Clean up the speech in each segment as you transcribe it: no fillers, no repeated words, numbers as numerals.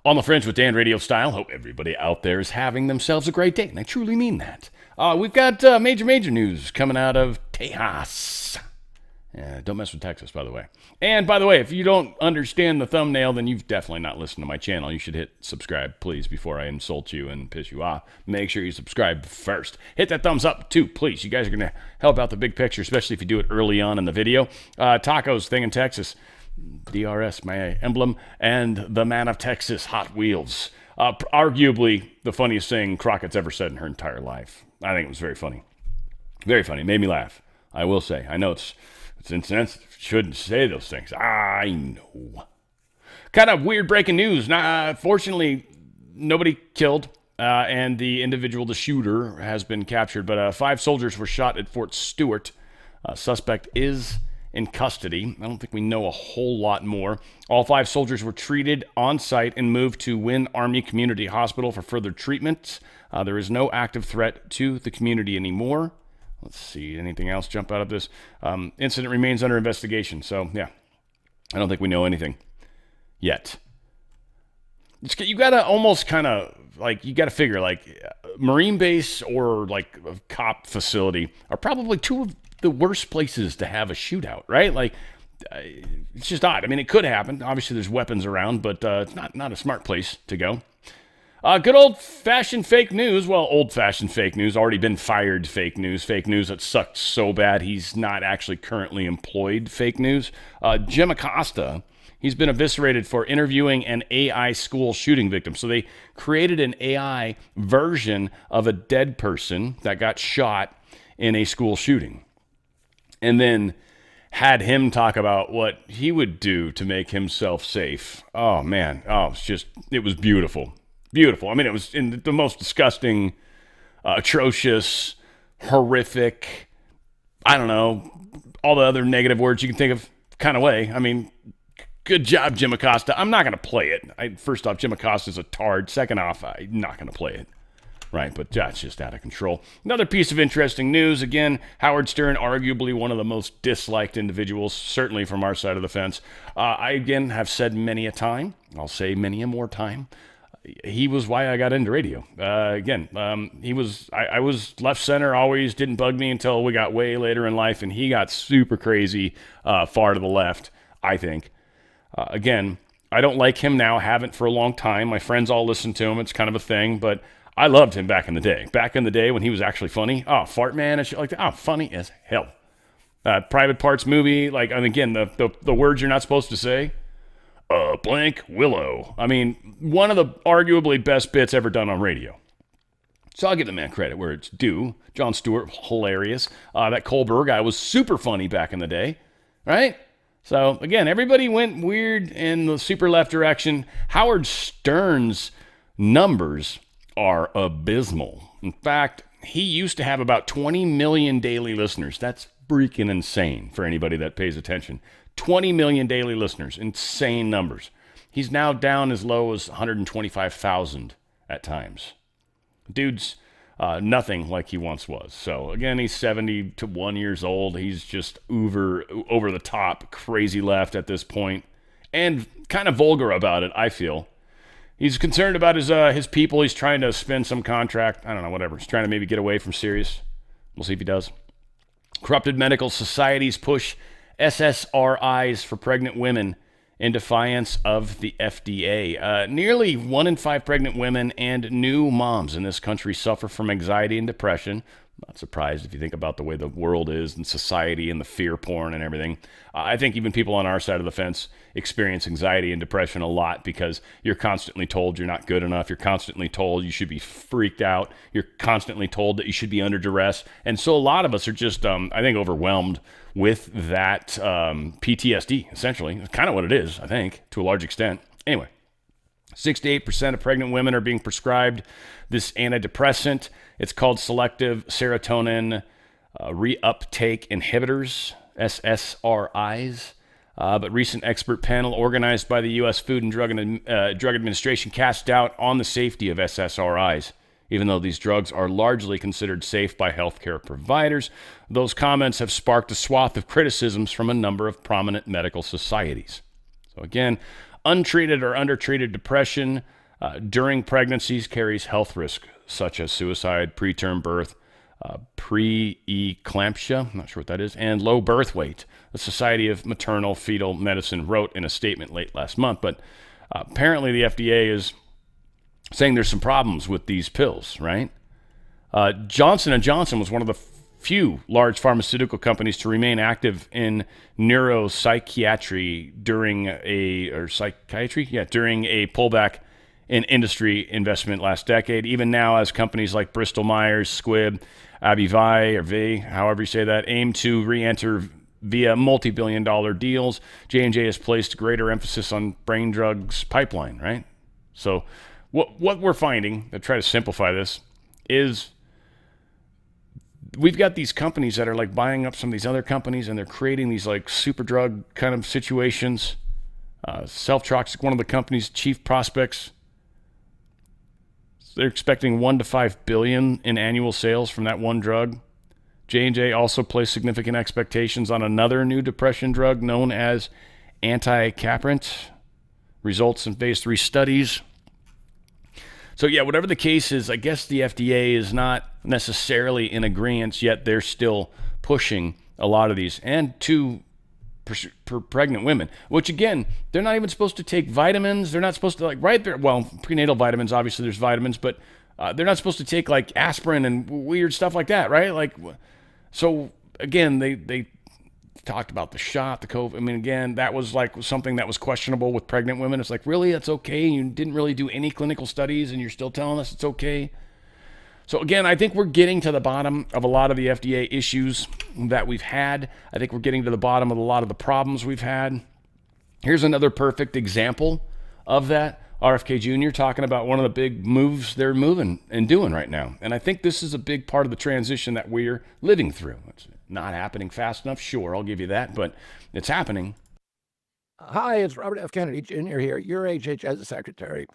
On the Fringe with Dan RadioStyle. Hope everybody out there is having themselves a great day, and I truly mean that. We've got major news coming out of Tejas. Don't mess with Texas, by the way. And by the way, if you don't understand the thumbnail, then you've definitely not listened to my channel. You should hit subscribe, please, before I insult you and piss you off. Make sure you subscribe first. Hit that thumbs up, too, please. You guys are going to help out the big picture, especially if you do it early on in the video. Tacos thing in Texas. DRS, my emblem, and the man of Texas, Hot Wheels. Arguably the funniest thing Crockett's ever said in her entire life. I think it was very funny. Very funny. Made me laugh. I will say. I know it's insensitive. Shouldn't say those things. I know. Kind of weird breaking news. Fortunately, nobody killed, and the individual, the shooter, has been captured. But 5 soldiers were shot at Fort Stewart. Suspect is in custody. I don't think we know a whole lot more. All 5 soldiers were treated on site and moved to Wynn Army Community Hospital for further treatment. There is no active threat to the community anymore. Let's see, anything else jump out of this? Incident remains under investigation. So, yeah, I don't think we know anything yet. You got to almost kind of, like, you got to figure, like, Marine base or, like, a cop facility are probably 2 of the worst places to have a shootout, right? Like, it's just odd. I mean, it could happen. Obviously, there's weapons around, but it's not a smart place to go. Good old-fashioned fake news. Well, old-fashioned fake news. Already been fired fake news. Fake news that sucked so bad he's not actually currently employed fake news. Jim Acosta, he's been eviscerated for interviewing an AI school shooting victim. So they created an AI version of a dead person that got shot in a school shooting. And then had him talk about what he would do to make himself safe. Oh, man. Oh, it was beautiful. Beautiful. I mean, it was in the most disgusting, atrocious, horrific, I don't know, all the other negative words you can think of kind of way. I mean, good job, Jim Acosta. I'm not going to play it. First off, Jim Acosta's a tard. Second off, I'm not going to play it. Right, but that's just out of control. Another piece of interesting news. Again, Howard Stern, arguably one of the most disliked individuals, certainly from our side of the fence. I, again, have said many a time, I'll say many a more time, he was why I got into radio. I was left center, always didn't bug me until we got way later in life, and he got super crazy far to the left, I think. Again, I don't like him now, haven't for a long time. My friends all listen to him. It's kind of a thing, but I loved him back in the day. Back in the day when he was actually funny. Oh, Fart Man and shit like that. Oh, funny as hell. Private Parts movie. Like, and again, the words you're not supposed to say. Blank Willow. I mean, one of the arguably best bits ever done on radio. So I'll give the man credit where it's due. Jon Stewart, hilarious. That Colbert guy was super funny back in the day. Right? So, again, everybody went weird in the super left direction. Howard Stern's numbers are abysmal. In fact, he used to have about 20 million daily listeners. That's freaking insane for anybody that pays attention. 20 million daily listeners. Insane numbers. He's now down as low as 125,000 at times. Dude's nothing like he once was. So, again, he's 71 years old. He's just over the top, crazy left at this point, and kind of vulgar about it, I feel. He's concerned about his people. He's trying to spin some contract. I don't know, whatever. He's trying to maybe get away from Sirius. We'll see if he does. Corrupted medical societies push SSRIs for pregnant women in defiance of the FDA. Nearly 1 in 5 pregnant women and new moms in this country suffer from anxiety and depression. Not surprised if you think about the way the world is and society and the fear porn and everything. I think even people on our side of the fence experience anxiety and depression a lot because you're constantly told you're not good enough. You're constantly told you should be freaked out. You're constantly told that you should be under duress. And so a lot of us are just, I think, overwhelmed with that PTSD, essentially. It's kind of what it is, I think, to a large extent. Anyway, 68% of pregnant women are being prescribed this antidepressant. It's called selective serotonin reuptake inhibitors, SSRIs. But recent expert panel organized by the U.S. Food and Drug Administration cast doubt on the safety of SSRIs. Even though these drugs are largely considered safe by healthcare providers, those comments have sparked a swath of criticisms from a number of prominent medical societies. So again, untreated or undertreated depression during pregnancies carries health risks such as suicide, preterm birth, preeclampsia, I'm not sure what that is, and low birth weight. The Society of Maternal Fetal Medicine wrote in a statement late last month, but apparently the FDA is saying there's some problems with these pills, right? Johnson & Johnson was one of the few large pharmaceutical companies to remain active in neuropsychiatry during a pullback in industry investment last decade. Even now, as companies like Bristol Myers Squibb, Abbvie, however you say that, aim to re-enter via multi-billion-dollar deals, J&J has placed greater emphasis on brain drugs pipeline, right? So what we're finding, to try to simplify this, is we've got these companies that are like buying up some of these other companies, and they're creating these like super drug kind of situations. Self-Trox, one of the company's chief prospects, they're expecting 1 to 5 billion in annual sales from that one drug. J&J also placed significant expectations on another new depression drug known as anticaprant. Results in phase 3 studies. So yeah, whatever the case is, I guess the FDA is not necessarily in agreement, yet they're still pushing a lot of these. And to pregnant women, which again, they're not even supposed to take vitamins. They're not supposed to like right there. Well, prenatal vitamins, obviously there's vitamins, but they're not supposed to take like aspirin and weird stuff like that, right? Like, so again, they talked about the shot, the COVID. I mean, again, that was like something that was questionable with pregnant women. It's like, really, it's okay. You didn't really do any clinical studies and you're still telling us it's okay. So again, I think we're getting to the bottom of a lot of the FDA issues that we've had. I think we're getting to the bottom of a lot of the problems we've had. Here's another perfect example of that. RFK Jr. talking about one of the big moves they're moving and doing right now. And I think this is a big part of the transition that we're living through. It's not happening fast enough, sure, I'll give you that, but it's happening. Hi, it's Robert F. Kennedy Jr. here, your HHS secretary.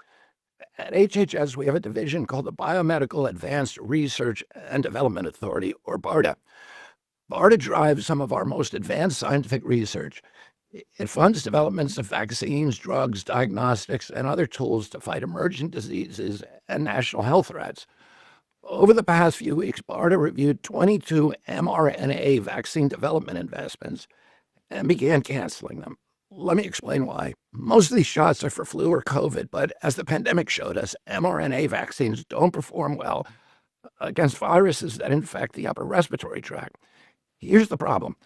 At HHS, we have a division called the Biomedical Advanced Research and Development Authority, or BARDA. BARDA drives some of our most advanced scientific research. It funds developments of vaccines, drugs, diagnostics, and other tools to fight emerging diseases and national health threats. Over the past few weeks, BARDA reviewed 22 mRNA vaccine development investments and began canceling them. Let me explain why. Most of these shots are for flu or COVID, but as the pandemic showed us, mRNA vaccines don't perform well against viruses that infect the upper respiratory tract. Here's the problem.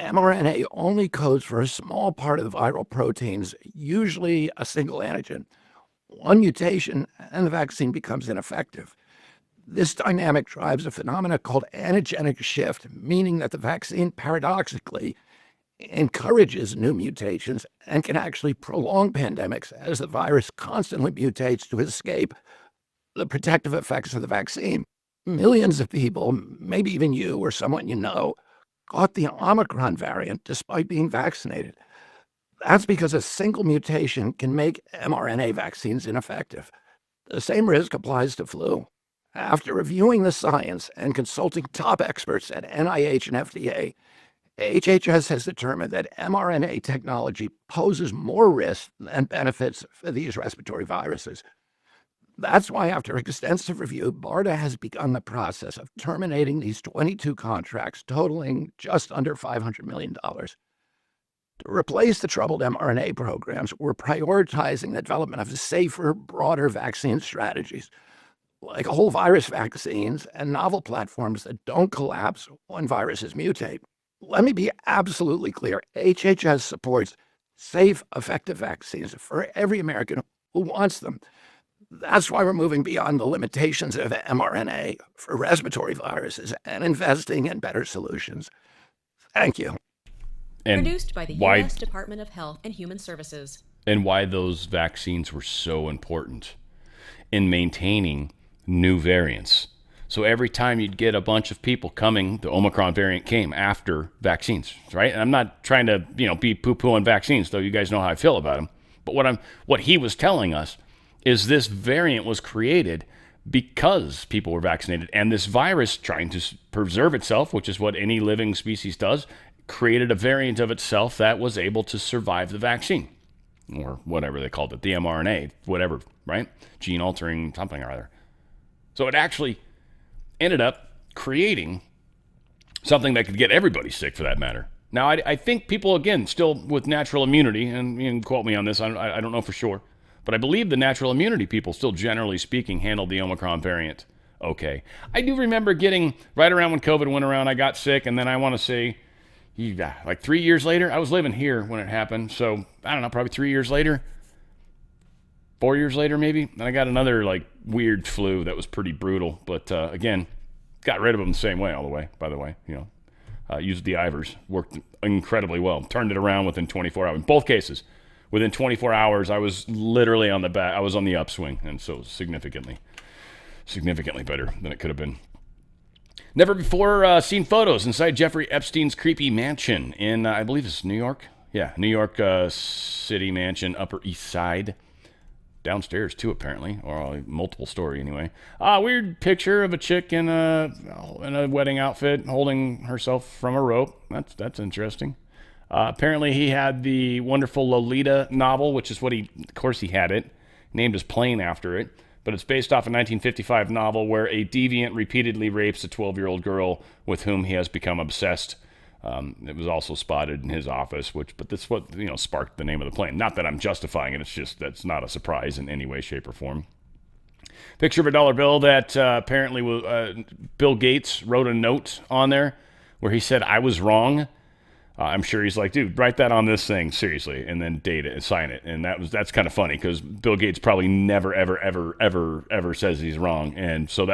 mRNA only codes for a small part of the viral proteins, usually a single antigen. One mutation and the vaccine becomes ineffective. This dynamic drives a phenomenon called antigenic shift, meaning that the vaccine paradoxically encourages new mutations and can actually prolong pandemics as the virus constantly mutates to escape the protective effects of the vaccine. Millions of people, maybe even you or someone you know, caught the Omicron variant despite being vaccinated. That's because a single mutation can make mRNA vaccines ineffective. The same risk applies to flu. After reviewing the science and consulting top experts at NIH and FDA, HHS has determined that mRNA technology poses more risk than benefits for these respiratory viruses. That's why, after extensive review, BARDA has begun the process of terminating these 22 contracts totaling just under $500 million. To replace the troubled mRNA programs, we're prioritizing the development of safer, broader vaccine strategies, like whole virus vaccines and novel platforms that don't collapse when viruses mutate. Let me be absolutely clear. HHS supports safe, effective vaccines for every American who wants them. That's why we're moving beyond the limitations of mRNA for respiratory viruses and investing in better solutions. Thank you. And produced by the U.S. Department of Health and Human Services. And why those vaccines were so important in maintaining new variants. So every time you'd get a bunch of people coming, the Omicron variant came after vaccines, right? And I'm not trying to, be poo-poo on vaccines, though you guys know how I feel about them. But what he was telling us is this variant was created because people were vaccinated. And this virus, trying to preserve itself, which is what any living species does, created a variant of itself that was able to survive the vaccine. or whatever they called it, the mRNA, whatever, right? Gene altering something or other. So it actually ended up creating something that could get everybody sick, for that matter. Now, I think people, again, still with natural immunity, and you can quote me on this, I don't know for sure, but I believe the natural immunity people, still generally speaking, handled the Omicron variant okay. I do remember getting, right around when COVID went around, I got sick, and then I want to say, like 3 years later, I was living here when it happened, so I don't know, probably 3 years later, 4 years later maybe, and I got another like weird flu that was pretty brutal, but again, got rid of them the same way all the way, by the way, used the Ivers, worked incredibly well, turned it around within 24 hours. In both cases, within 24 hours, I was literally on the back, I was on the upswing, and so significantly better than it could have been. Never before seen photos inside Jeffrey Epstein's creepy mansion in, I believe it's New York. Yeah, New York City mansion, Upper East Side. Downstairs, too, apparently, or multiple story anyway. Weird picture of a chick in a wedding outfit holding herself from a rope. That's interesting. Apparently, he had the wonderful Lolita novel, which is what of course he had it, named his plane after it. But it's based off a 1955 novel where a deviant repeatedly rapes a 12-year-old girl with whom he has become obsessed. It was also spotted in his office, but that's what sparked the name of the plane. Not that I'm justifying it; it's just that's not a surprise in any way, shape, or form. Picture of a dollar bill that apparently Bill Gates wrote a note on there where he said, "I was wrong." I'm sure he's like, dude, write that on this thing, seriously, and then date it and sign it. And that's kind of funny because Bill Gates probably never, ever, ever, ever, ever says he's wrong. And so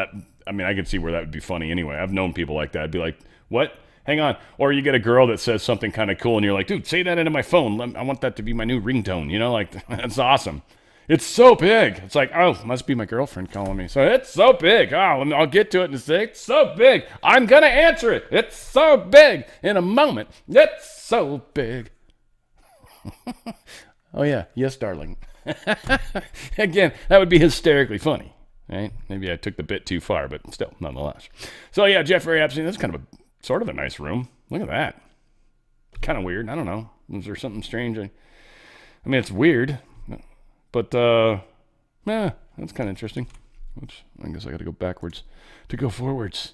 I could see where that would be funny anyway. I've known people like that. I'd be like, what? Hang on. Or you get a girl that says something kind of cool and you're like, dude, say that into my phone. I want that to be my new ringtone, like, that's awesome. It's so big. It's like, oh, must be my girlfriend calling me. So it's so big. Oh, I'll get to it in a sec. It's so big. I'm going to answer it. It's so big in a moment. It's so big. Oh, yeah. Yes, darling. Again, that would be hysterically funny, right? Maybe I took the bit too far, but still, nonetheless. So, yeah, Jeffrey Epstein, that's kind of sort of a nice room. Look at that. Kind of weird. I don't know. Is there something strange? I mean, it's weird. But, that's kind of interesting. Which I guess I got to go backwards to go forwards.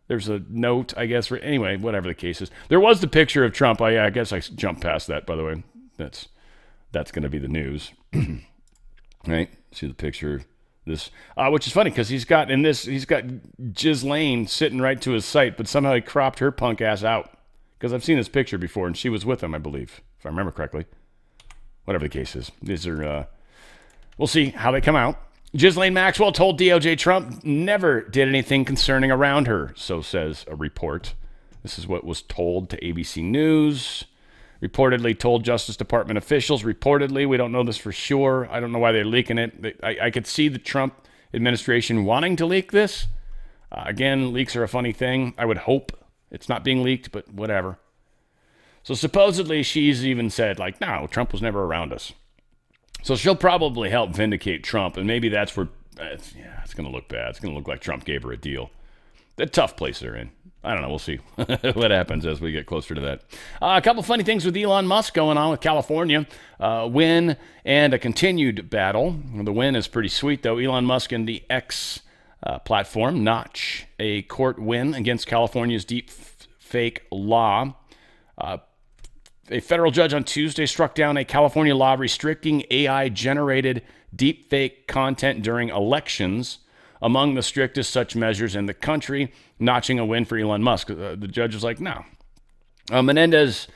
There's a note, I guess. Anyway, whatever the case is. There was the picture of Trump. I guess I jumped past that, by the way. That's going to be the news. Right? See the picture. This, which is funny because he's got Ghislaine sitting right to his site, but somehow he cropped her punk ass out. Because I've seen this picture before, and she was with him, I believe, if I remember correctly. Whatever the case is. These are... We'll see how they come out. Ghislaine Maxwell told DOJ Trump never did anything concerning around her, so says a report. This is what was told to ABC News. Reportedly told Justice Department officials. Reportedly, we don't know this for sure. I don't know why they're leaking it. I could see the Trump administration wanting to leak this. Again, leaks are a funny thing. I would hope it's not being leaked, but whatever. So supposedly she's even said, like, no, Trump was never around us. So she'll probably help vindicate Trump, and maybe that's where, it's going to look bad. It's going to look like Trump gave her a deal. The tough place they're in. I don't know. We'll see what happens as we get closer to that. A couple funny things with Elon Musk going on with California. Win and a continued battle. The win is pretty sweet, though. Elon Musk and the X platform notch a court win against California's deep fake law. A federal judge on Tuesday struck down a California law restricting AI-generated deepfake content during elections, among the strictest such measures in the country, notching a win for Elon Musk. The judge was like, no. Menendez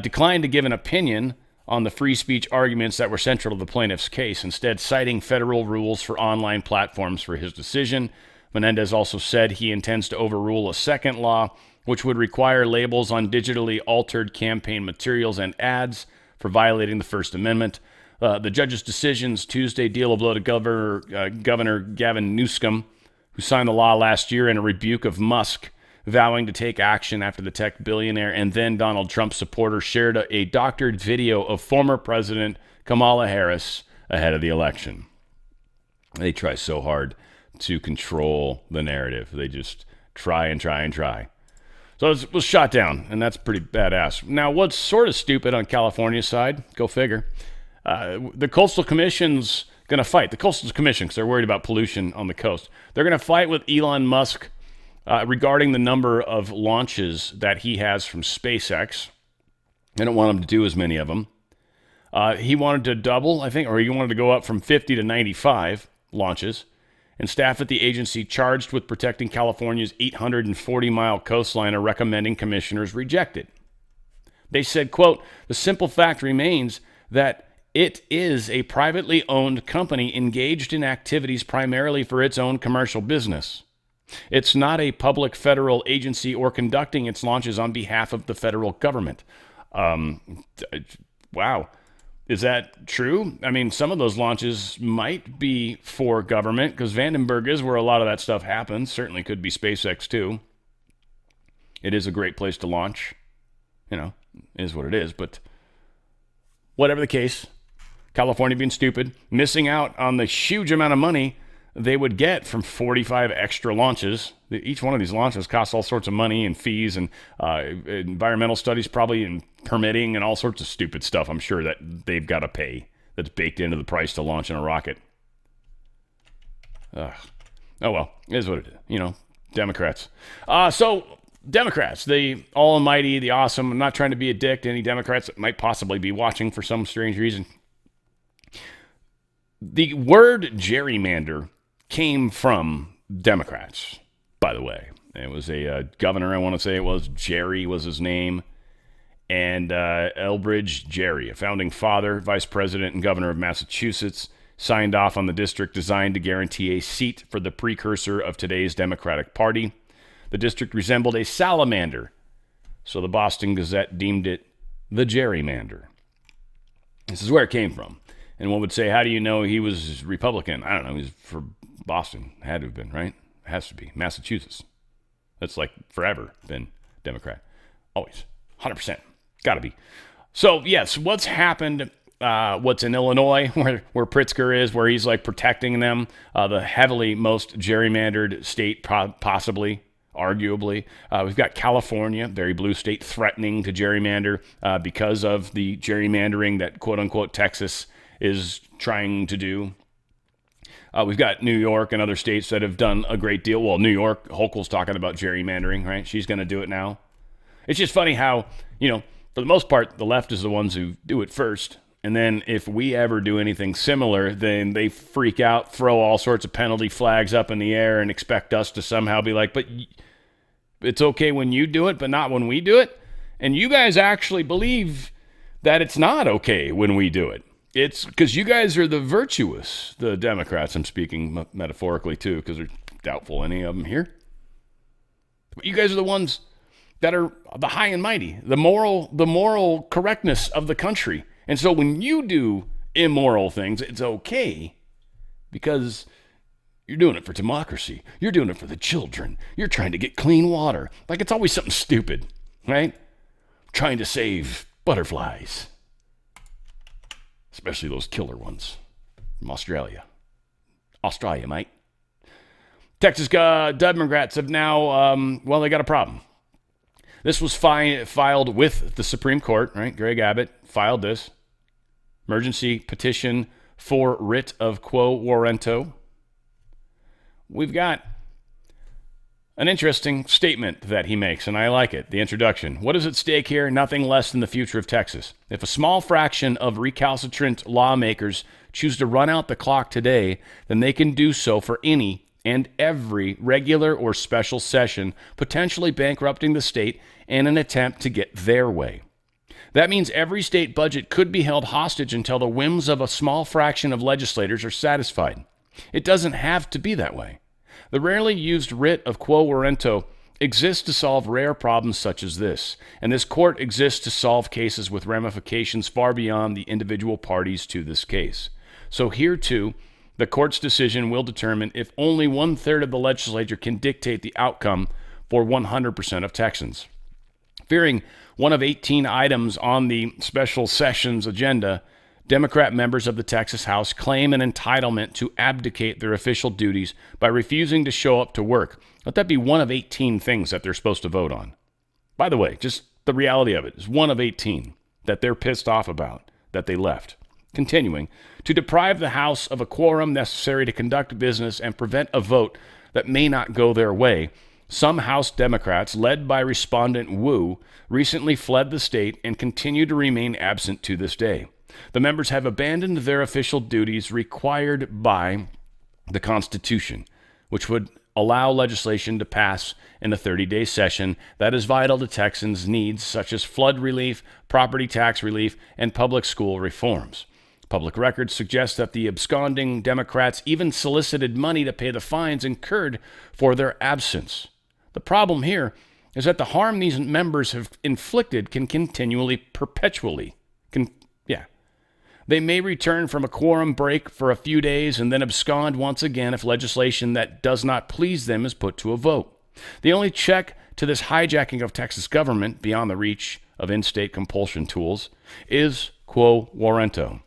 declined to give an opinion on the free speech arguments that were central to the plaintiff's case, instead citing federal rules for online platforms for his decision. Menendez also said he intends to overrule a second law which would require labels on digitally altered campaign materials and ads for violating the First Amendment. The judge's decisions Tuesday deal a blow to Governor Gavin Newsom, who signed the law last year in a rebuke of Musk, vowing to take action after the tech billionaire and then Donald Trump supporter shared a doctored video of former President Kamala Harris ahead of the election. They try so hard to control the narrative. They just try and try and try. So it was shot down, and that's pretty badass. Now, what's sort of stupid on California's side, go figure, The Coastal Commission's going to fight. The Coastal Commission, because they're worried about pollution on the coast. They're going to fight with Elon Musk regarding the number of launches that he has from SpaceX. They don't want him to do as many of them. He wanted to double, I think, or he wanted to go up from 50 to 95 launches. And staff at the agency charged with protecting California's 840-mile coastline are recommending commissioners reject it. They said, quote, "The simple fact remains that it is a privately owned company engaged in activities primarily for its own commercial business. It's not a public federal agency or conducting its launches on behalf of the federal government." Wow. Is that true? I mean, some of those launches might be for government because Vandenberg is where a lot of that stuff happens. Certainly could be SpaceX too. It is a great place to launch. You know, is what it is. But whatever the case, California being stupid, missing out on the huge amount of money they would get from 45 extra launches. Each one of these launches costs all sorts of money and fees and environmental studies probably and permitting and all sorts of stupid stuff I'm sure that they've got to pay that's baked into the price to launch in a rocket. Oh well, it is what it is. You know, Democrats. So Democrats, the almighty, the awesome. I'm not trying to be a dick to any Democrats that might possibly be watching for some strange reason. The word gerrymander came from Democrats, by the way. It was a governor, I want to say it was, Jerry was his name, and Elbridge Gerry, a founding father, vice president, and governor of Massachusetts, signed off on the district designed to guarantee a seat for the precursor of today's Democratic Party. The district resembled a salamander, so the Boston Gazette deemed it the gerrymander. This is where it came from. And one would say, how do you know he was Republican? I don't know. He's for Boston. Had to have been, right? It has to be. Massachusetts. That's like forever been Democrat. Always. 100%. Got to be. So, yes, what's happened, what's in Illinois, where Pritzker is, where he's like protecting them, the heavily most gerrymandered state possibly, arguably. We've got California, very blue state, threatening to gerrymander because of the gerrymandering that quote-unquote Texas is trying to do. We've got New York and other states that have done a great deal. Well, New York, Hochul's talking about gerrymandering, right? She's going to do it now. It's just funny how, you know, for the most part, the left is the ones who do it first. And then if we ever do anything similar, then they freak out, throw all sorts of penalty flags up in the air and expect us to somehow be like, but it's okay when you do it, but not when we do it. And you guys actually believe that it's not okay when we do it. It's because you guys are the virtuous, the Democrats. I'm speaking metaphorically too, because they're doubtful any of them here. But you guys are the ones that are the high and mighty, the moral correctness of the country. And so when you do immoral things, it's okay because you're doing it for democracy. You're doing it for the children. You're trying to get clean water. Like it's always something stupid, right? Trying to save butterflies. Especially those killer ones from Australia. Australia, mate. Texas Democrats have now, they got a problem. This was filed with the Supreme Court, right? Greg Abbott filed this. Emergency petition for writ of quo warranto. We've got an interesting statement that he makes, and I like it. The introduction. What is at stake here? Nothing less than the future of Texas. If a small fraction of recalcitrant lawmakers choose to run out the clock today, then they can do so for any and every regular or special session, potentially bankrupting the state in an attempt to get their way. That means every state budget could be held hostage until the whims of a small fraction of legislators are satisfied. It doesn't have to be that way. The rarely used writ of quo warranto exists to solve rare problems such as this, and this court exists to solve cases with ramifications far beyond the individual parties to this case. So here, too, the court's decision will determine if only 1/3 of the legislature can dictate the outcome for 100% of Texans. Fearing one of 18 items on the special sessions agenda, Democrat members of the Texas House claim an entitlement to abdicate their official duties by refusing to show up to work. Let that be one of 18 things that they're supposed to vote on. By the way, just the reality of it is one of 18 that they're pissed off about that they left. continuing, to deprive the House of a quorum necessary to conduct business and prevent a vote that may not go their way, some House Democrats, led by respondent Wu, recently fled the state and continue to remain absent to this day. The members have abandoned their official duties required by the Constitution, which would allow legislation to pass in a 30-day session that is vital to Texans' needs, such as flood relief, property tax relief, and public school reforms. Public records suggest that the absconding Democrats even solicited money to pay the fines incurred for their absence. The problem here is that the harm these members have inflicted can continually, perpetually. They may return from a quorum break for a few days and then abscond once again if legislation that does not please them is put to a vote. The only check to this hijacking of Texas government, beyond the reach of in-state compulsion tools, is quo warranto.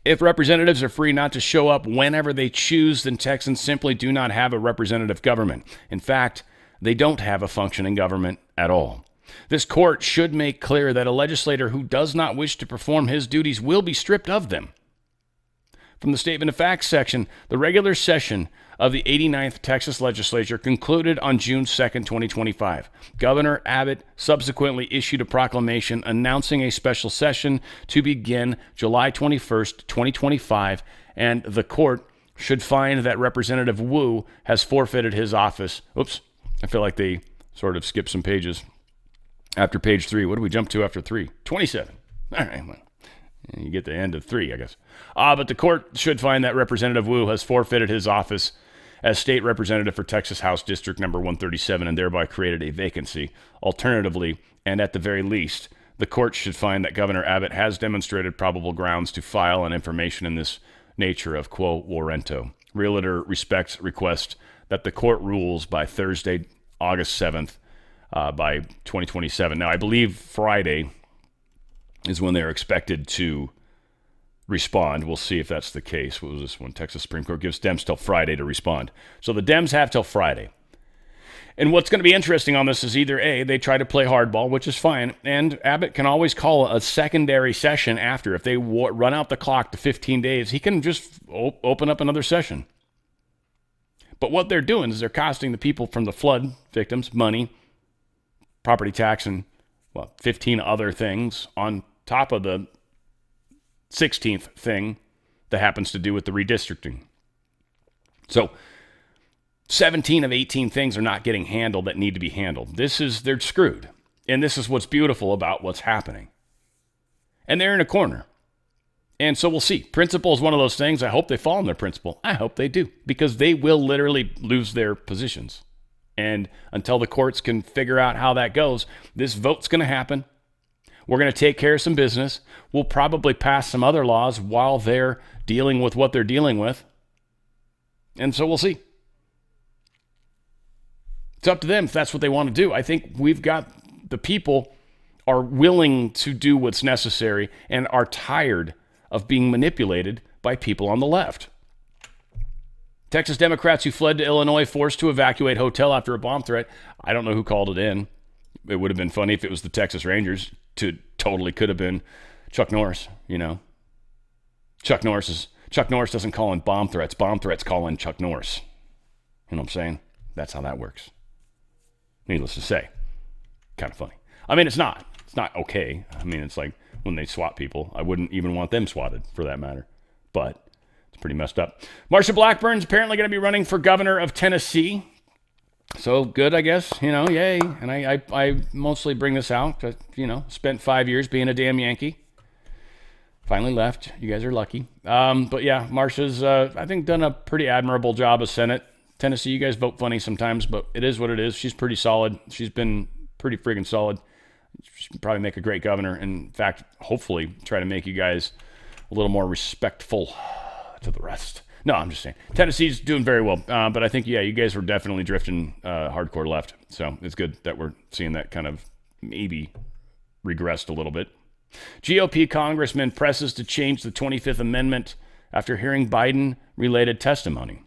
If representatives are free not to show up whenever they choose, then Texans simply do not have a representative government. In fact, they don't have a functioning government at all. This court should make clear that a legislator who does not wish to perform his duties will be stripped of them. From the Statement of Facts section, the regular session of the 89th Texas Legislature concluded on June 2, 2025. Governor Abbott subsequently issued a proclamation announcing a special session to begin July 21st, 2025, and the court should find that Representative Wu has forfeited his office. Oops, I feel like they sort of skipped some pages. After page 3, what do we jump to after 3? 27. All right, well, you get the end of 3, I guess. But the court should find that Representative Wu has forfeited his office as state representative for Texas House District number 137 and thereby created a vacancy. Alternatively, and at the very least, the court should find that Governor Abbott has demonstrated probable grounds to file an information in this nature of quo warranto. Realtor respects request that the court rules by Thursday, August 7th, by 2027. Now, I believe Friday is when they're expected to respond. We'll see if that's the case. What was this one? Texas Supreme Court gives Dems till Friday to respond. So the Dems have till Friday. And what's going to be interesting on this is either A, they try to play hardball, which is fine, and Abbott can always call a secondary session after. If they run out the clock to 15 days, he can just open up another session. But what they're doing is they're costing the people from the flood victims money, property tax, and, 15 other things on top of the 16th thing that happens to do with the redistricting. So 17 of 18 things are not getting handled that need to be handled. They're screwed. And this is what's beautiful about what's happening. And they're in a corner. And so we'll see. Principle is one of those things. I hope they fall in their principle. I hope they do, because they will literally lose their positions. And until the courts can figure out how that goes, this vote's going to happen. We're going to take care of some business. We'll probably pass some other laws while they're dealing with what they're dealing with. And so we'll see. It's up to them if that's what they want to do. I think we've got the people are willing to do what's necessary and are tired of being manipulated by people on the left. Texas Democrats who fled to Illinois forced to evacuate hotel after a bomb threat. I don't know who called it in. It would have been funny if it was the Texas Rangers. Totally could have been Chuck Norris, Chuck Norris doesn't call in bomb threats. Bomb threats call in Chuck Norris. You know what I'm saying? That's how that works. Needless to say. Kind of funny. I mean, it's not okay. I mean, it's like when they swat people. I wouldn't even want them swatted, for that matter. But it's pretty messed up. Marsha Blackburn's apparently going to be running for governor of Tennessee. So good, I guess, yay. And I mostly bring this out because, spent 5 years being a damn Yankee. Finally left. You guys are lucky. But yeah, Marsha's, I think, done a pretty admirable job as Senate. Tennessee, you guys vote funny sometimes, but it is what it is. She's pretty solid. She's been pretty friggin' solid. She can probably make a great governor. In fact, hopefully try to make you guys a little more respectful to the rest. No, I'm just saying. Tennessee's doing very well. But I think, you guys were definitely drifting hardcore left. So it's good that we're seeing that kind of maybe regressed a little bit. GOP congressman presses to change the 25th Amendment after hearing Biden-related testimony.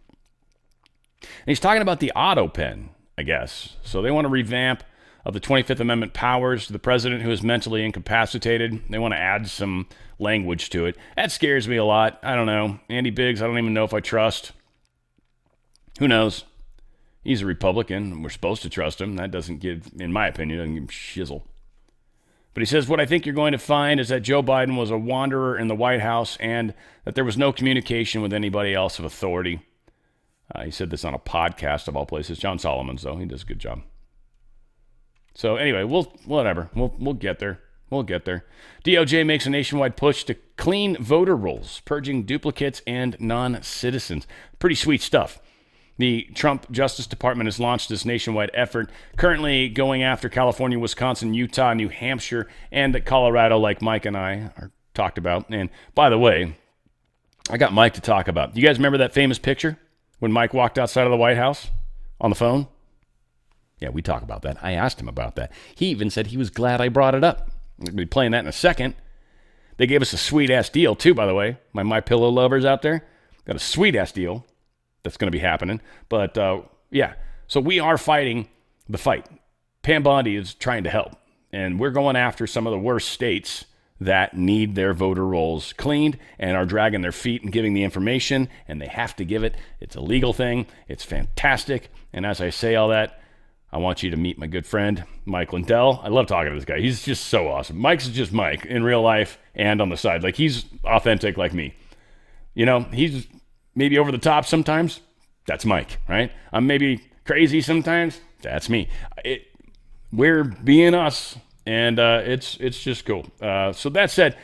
And he's talking about the auto pen, I guess. So they want to revamp of the 25th Amendment powers to the president who is mentally incapacitated. They want to add some language to it. That scares me a lot. I don't know. Andy Biggs, I don't even know if I trust. Who knows? He's a Republican. We're supposed to trust him. That doesn't give, in my opinion, doesn't give him shizzle. But he says, what I think you're going to find is that Joe Biden was a wanderer in the White House and that there was no communication with anybody else of authority. He said this on a podcast of all places. John Solomon's, though. He does a good job. So anyway, whatever. We'll get there. We'll get there. DOJ makes a nationwide push to clean voter rolls, purging duplicates and non-citizens. Pretty sweet stuff. The Trump Justice Department has launched this nationwide effort, currently going after California, Wisconsin, Utah, New Hampshire, and Colorado, like Mike and I are talked about. And by the way, I got Mike to talk about. You guys remember that famous picture when Mike walked outside of the White House on the phone? Yeah, we talk about that. I asked him about that. He even said he was glad I brought it up. We'll be playing that in a second. They gave us a sweet-ass deal, too, by the way. My MyPillow lovers out there got a sweet-ass deal. That's going to be happening. But, yeah, so we are fighting the fight. Pam Bondi is trying to help. And we're going after some of the worst states that need their voter rolls cleaned and are dragging their feet and giving the information, and they have to give it. It's a legal thing. It's fantastic. And as I say all that, I want you to meet my good friend, Mike Lindell. I love talking to this guy. He's just so awesome. Mike's just Mike in real life and on the side. Like, he's authentic like me. You know, he's maybe over the top sometimes. That's Mike, right? I'm maybe crazy sometimes. That's me. We're being us, and it's just cool. So that said,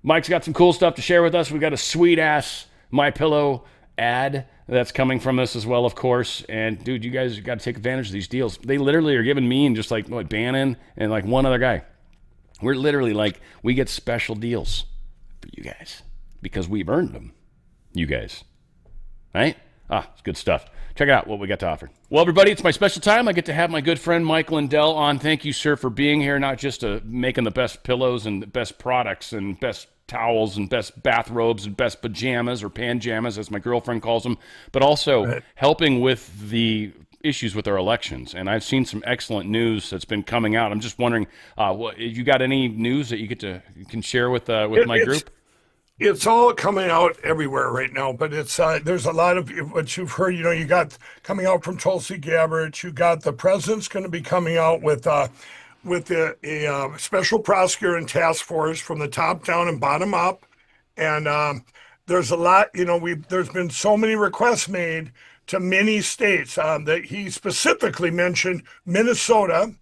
Mike's got some cool stuff to share with us. We got a sweet-ass MyPillow ad that's coming from this as well, of course. And, dude, you guys got to take advantage of these deals. They literally are giving me and just like Bannon and like one other guy. We're literally like, we get special deals for you guys because we've earned them. You guys. Right? It's good stuff. Check it out, what we got to offer. Well, everybody, it's my special time. I get to have my good friend Mike Lindell on. Thank you, sir, for being here, not just making the best pillows and the best products and best towels and best bathrobes and best pajamas or panjamas, as my girlfriend calls them, but also helping with the issues with our elections. And I've seen some excellent news that's been coming out. I'm just wondering, what you got any news that you can share with my group? It's all coming out everywhere right now, but it's there's a lot of what you've heard. You know, you got coming out from Tulsi Gabbard. You got the president's going to be coming out with a special prosecutor and task force from the top down and bottom up. And there's a lot. You know, there's been so many requests made to many states that he specifically mentioned Minnesota,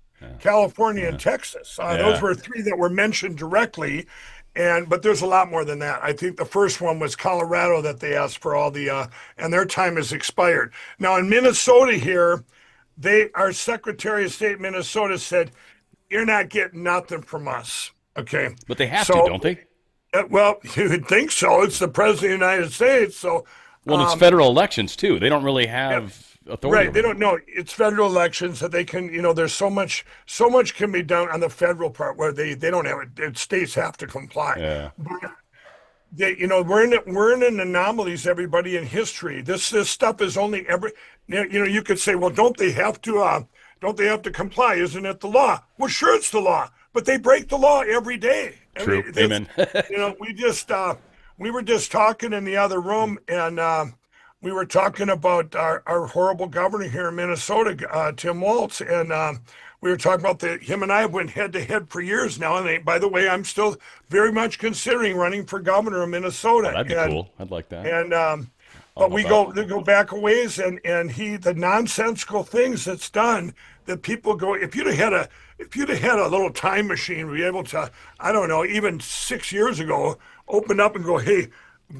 California, and Texas. Those were three that were mentioned directly. But there's a lot more than that. I think the first one was Colorado that they asked for all the, and their time has expired. Now in Minnesota here, our Secretary of State Minnesota said, you're not getting nothing from us. Okay. But they have to, don't they? Well, you would think so. It's the President of the United States. So, well, it's federal elections too. They don't really have authority. Right. They don't know. It's federal elections that they can, you know, there's so much can be done on the federal part where they don't have it. States have to comply. Yeah. But you know, we're in anomalies, everybody, in history. This stuff is only you could say, well, don't they have to comply? Isn't it the law? Well, sure, it's the law, but they break the law every day. True. Amen. You know, we were just talking in the other room, and we were talking about our horrible governor here in Minnesota, Tim Walz, and we were talking about him and I went head to head for years now. And by the way, I'm still very much considering running for governor of Minnesota. Oh, that'd be cool. I'd like that. And but we go back a ways, and the nonsensical things that's done that people go. If you'd have had a little time machine, we'd be able to, I don't know, even 6 years ago, open up and go, hey.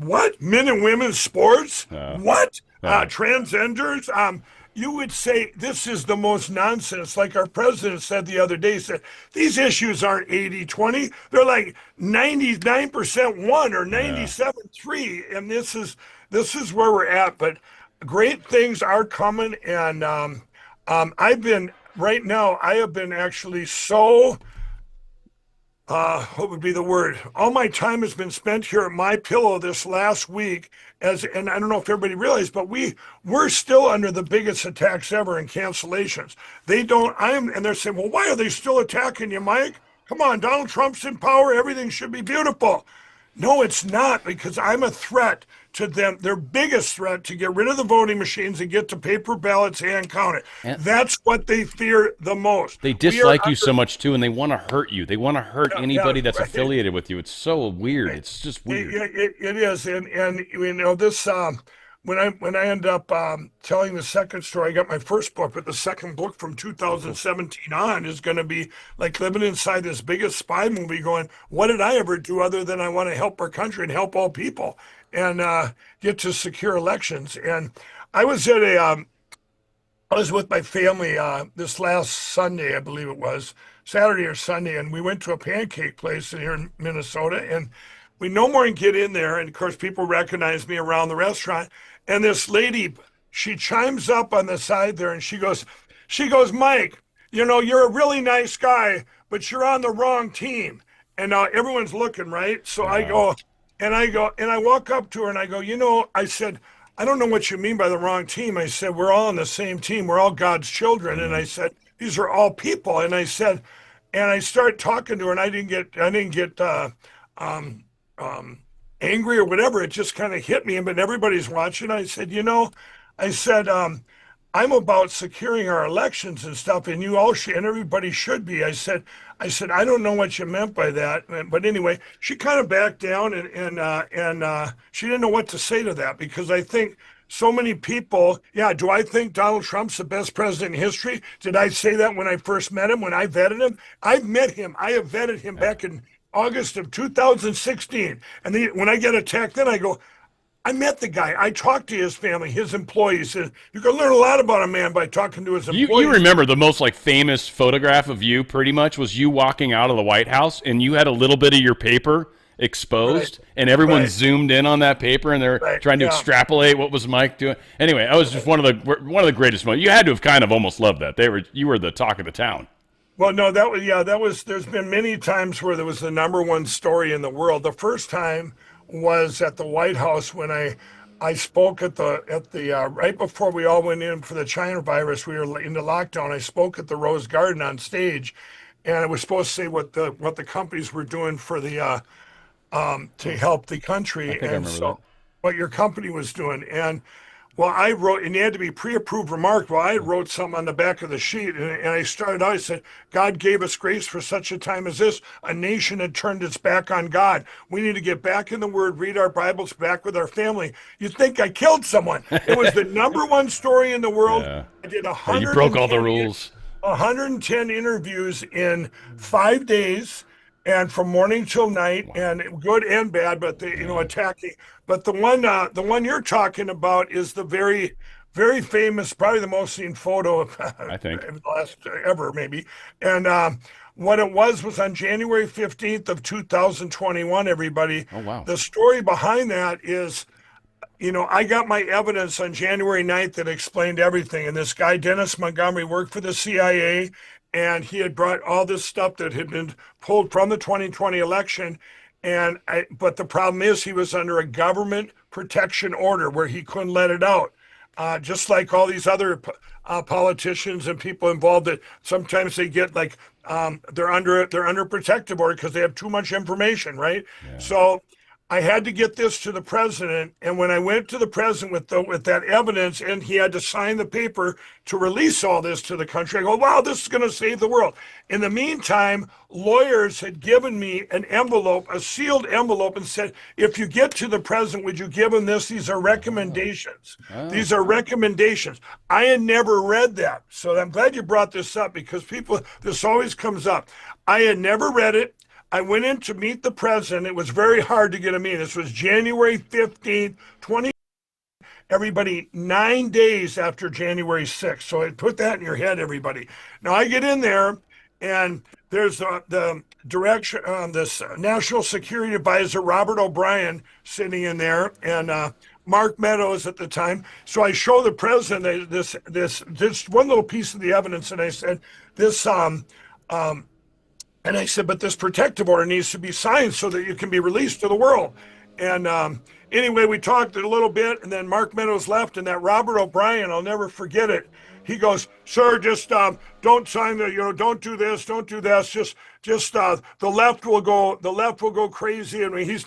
What? Men and women's sports? What? Transgenders? You would say this is the most nonsense. Like our president said the other day, said these issues aren't 80-20. They're like 99% one or 97-3. And this is where we're at. But great things are coming. And I have been actually so what would be the word? All my time has been spent here at My Pillow this last week, and I don't know if everybody realized, but we're still under the biggest attacks ever in cancellations. And they're saying, well, why are they still attacking you, Mike? Come on, Donald Trump's in power. Everything should be beautiful. No, it's not, because I'm a threat to them. Their biggest threat to get rid of the voting machines and get to paper ballots hand counted. And that's what they fear the most. they dislike you so much too, and they want to hurt you. They want to hurt anybody that's affiliated with you. It's so weird. It's just weird. It is, and this. When I end up telling the second story, I got my first book, but the second book from 2017 on is going to be like living inside this biggest spy movie going, what did I ever do other than I want to help our country and help all people and get to secure elections? And I was I was with my family this last Sunday, I believe it was, Saturday or Sunday, and we went to a pancake place here in Minnesota, and we no more can get in there. And of course, people recognize me around the restaurant. And this lady, she chimes up on the side there and she goes, Mike, you're a really nice guy, but you're on the wrong team. And now everyone's looking, right? So I walk up to her and I go, I said, I don't know what you mean by the wrong team. I said, we're all on the same team. We're all God's children. And I said, these are all people. And I said, and I started talking to her and I didn't get angry or whatever. It just kind of hit me, but everybody's watching. I said, I'm about securing our elections and stuff, and you all should, and everybody should be. I said, I don't know what you meant by that, but anyway, she kind of backed down, and she didn't know what to say to that, because I think so many people, do I think Donald Trump's the best president in history? Did I say that when I first met him, when I vetted him? I've met him. I have vetted him back in August of 2016. And then when I get attacked, then I go, I met the guy. I talked to his family, his employees. And you can learn a lot about a man by talking to his employees. You remember the most famous photograph of you pretty much was you walking out of the White House and you had a little bit of your paper exposed and everyone zoomed in on that paper and they're trying to extrapolate what was Mike doing. Anyway, I was just one of the greatest moments. You had to have kind of almost loved that. You were the talk of the town. Well, no, there's been many times where there was the number one story in the world. The first time was at the White House when I spoke at the right before we all went in for the China virus. We were into lockdown. I spoke at the Rose Garden on stage, and I was supposed to say what the companies were doing for the to help the country, I think I remember that. What your company was doing. And well, I wrote, and you had to be pre-approved remark. Well, I wrote something on the back of the sheet, and I started out, I said, God gave us grace for such a time as this. A nation had turned its back on God. We need to get back in the Word, read our Bibles, back with our family. You'd think I killed someone. It was the number one story in the world. Yeah. I did You broke all the rules. 110 interviews in 5 days, and from morning till night, and good and bad, but attacking. But the one you're talking about is the very, very famous, probably the most seen photo I think last ever, maybe. And what it was on January 15th of 2021. Everybody. Oh wow. The story behind that is, I got my evidence on January 9th that explained everything. And this guy, Dennis Montgomery, worked for the CIA, and he had brought all this stuff that had been pulled from the 2020 election. But the problem is he was under a government protection order where he couldn't let it out. Just like all these other politicians and people involved, that sometimes they get they're under protective order because they have too much information, right? Yeah. So I had to get this to the president, and when I went to the president with that evidence, and he had to sign the paper to release all this to the country, I go, wow, this is going to save the world. In the meantime, lawyers had given me an envelope, a sealed envelope, and said, if you get to the president, would you give him this? These are recommendations. Oh. These are recommendations. I had never read that. So I'm glad you brought this up, because this always comes up. I had never read it. I went in to meet the president. It was very hard to get a meeting. This was January 15th, 20. Everybody, 9 days after January 6th. So I put that in your head, everybody. Now I get in there, and there's the direction, this National Security Advisor, Robert O'Brien, sitting in there, and Mark Meadows at the time. So I show the president this one little piece of the evidence, and I said, this And I said, but this protective order needs to be signed so that you can be released to the world. And anyway, we talked a little bit, and then Mark Meadows left, and that Robert O'Brien, I'll never forget it. He goes, "Sir, just don't sign the, don't do this, don't do this. Just the left will go crazy." And he's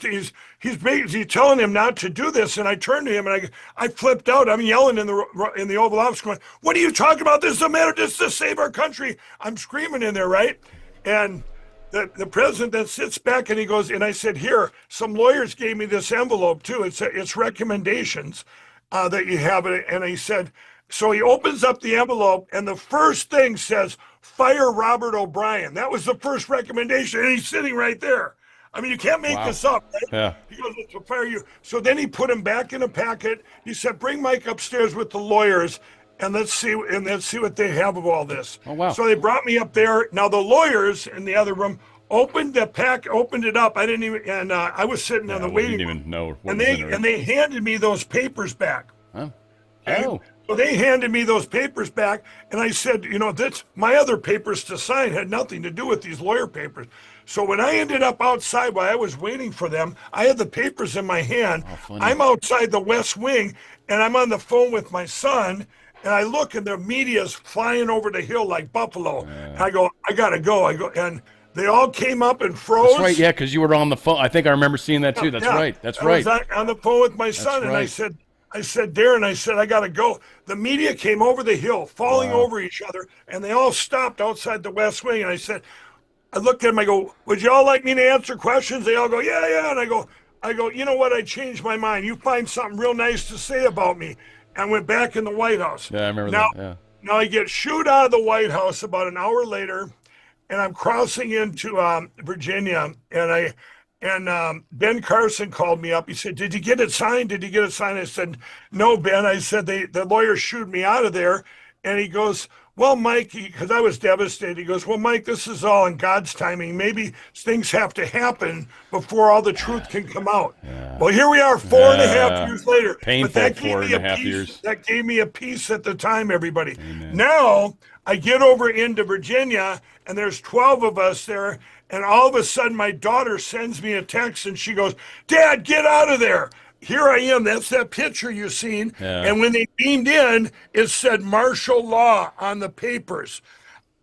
basically telling him not to do this. And I turned to him and I flipped out. I'm yelling in the Oval Office, going, "What are you talking about? This is a matter just to save our country." I'm screaming in there, right? And the president then sits back and he goes, and I said, "Here, some lawyers gave me this envelope too. It's recommendations that you have." And he said, so he opens up the envelope and the first thing says, "Fire Robert O'Brien." That was the first recommendation, and he's sitting right there. I mean, you can't make this up, right? Yeah. He goes, "To fire you." So then he put him back in a packet. He said, "Bring Mike upstairs with the lawyers, and let's see what they have of all this." Oh, wow. So they brought me up there. Now the lawyers in the other room opened it up. I didn't even, and I was sitting in the waiting room. Didn't even know what and was in it. they handed me those papers back. Huh? Okay? Oh. So they handed me those papers back, and I said, that's my other papers to sign had nothing to do with these lawyer papers. So when I ended up outside while I was waiting for them, I had the papers in my hand. I'm outside the West Wing, and I'm on the phone with my son, and I look, and the media's flying over the hill like buffalo. And I go, "I gotta go." And they all came up and froze. That's right, yeah, because you were on the phone. I think I remember seeing that too. That's right. That's right. I was on the phone with my son, and I said, "Darren," I said, "I got to go." The media came over the hill, falling over each other, and they all stopped outside the West Wing. And I looked at them, I go, "Would you all like me to answer questions?" They all go, "Yeah, yeah." And I go, "You know what? I changed my mind. You find something real nice to say about me." And went back in the White House. Yeah, I remember that. Yeah. Now I get shooed out of the White House about an hour later, and I'm crossing into Virginia, and Ben Carson called me up. He said, "Did you get it signed? Did you get it signed?" I said, "No, Ben." I said, the lawyer shooed me out of there. And he goes, "Well, Mike," because I was devastated. He goes, "Well, Mike, this is all in God's timing. Maybe things have to happen before all the truth can come out." Yeah. Well, here we are 4.5 years later. Painful 4.5 years. That gave me a peace at the time, everybody. Amen. Now I get over into Virginia, and there's 12 of us there. And all of a sudden, my daughter sends me a text, and she goes, "Dad, get out of there." Here I am. That's that picture you've seen. Yeah. And when they beamed in, it said martial law on the papers.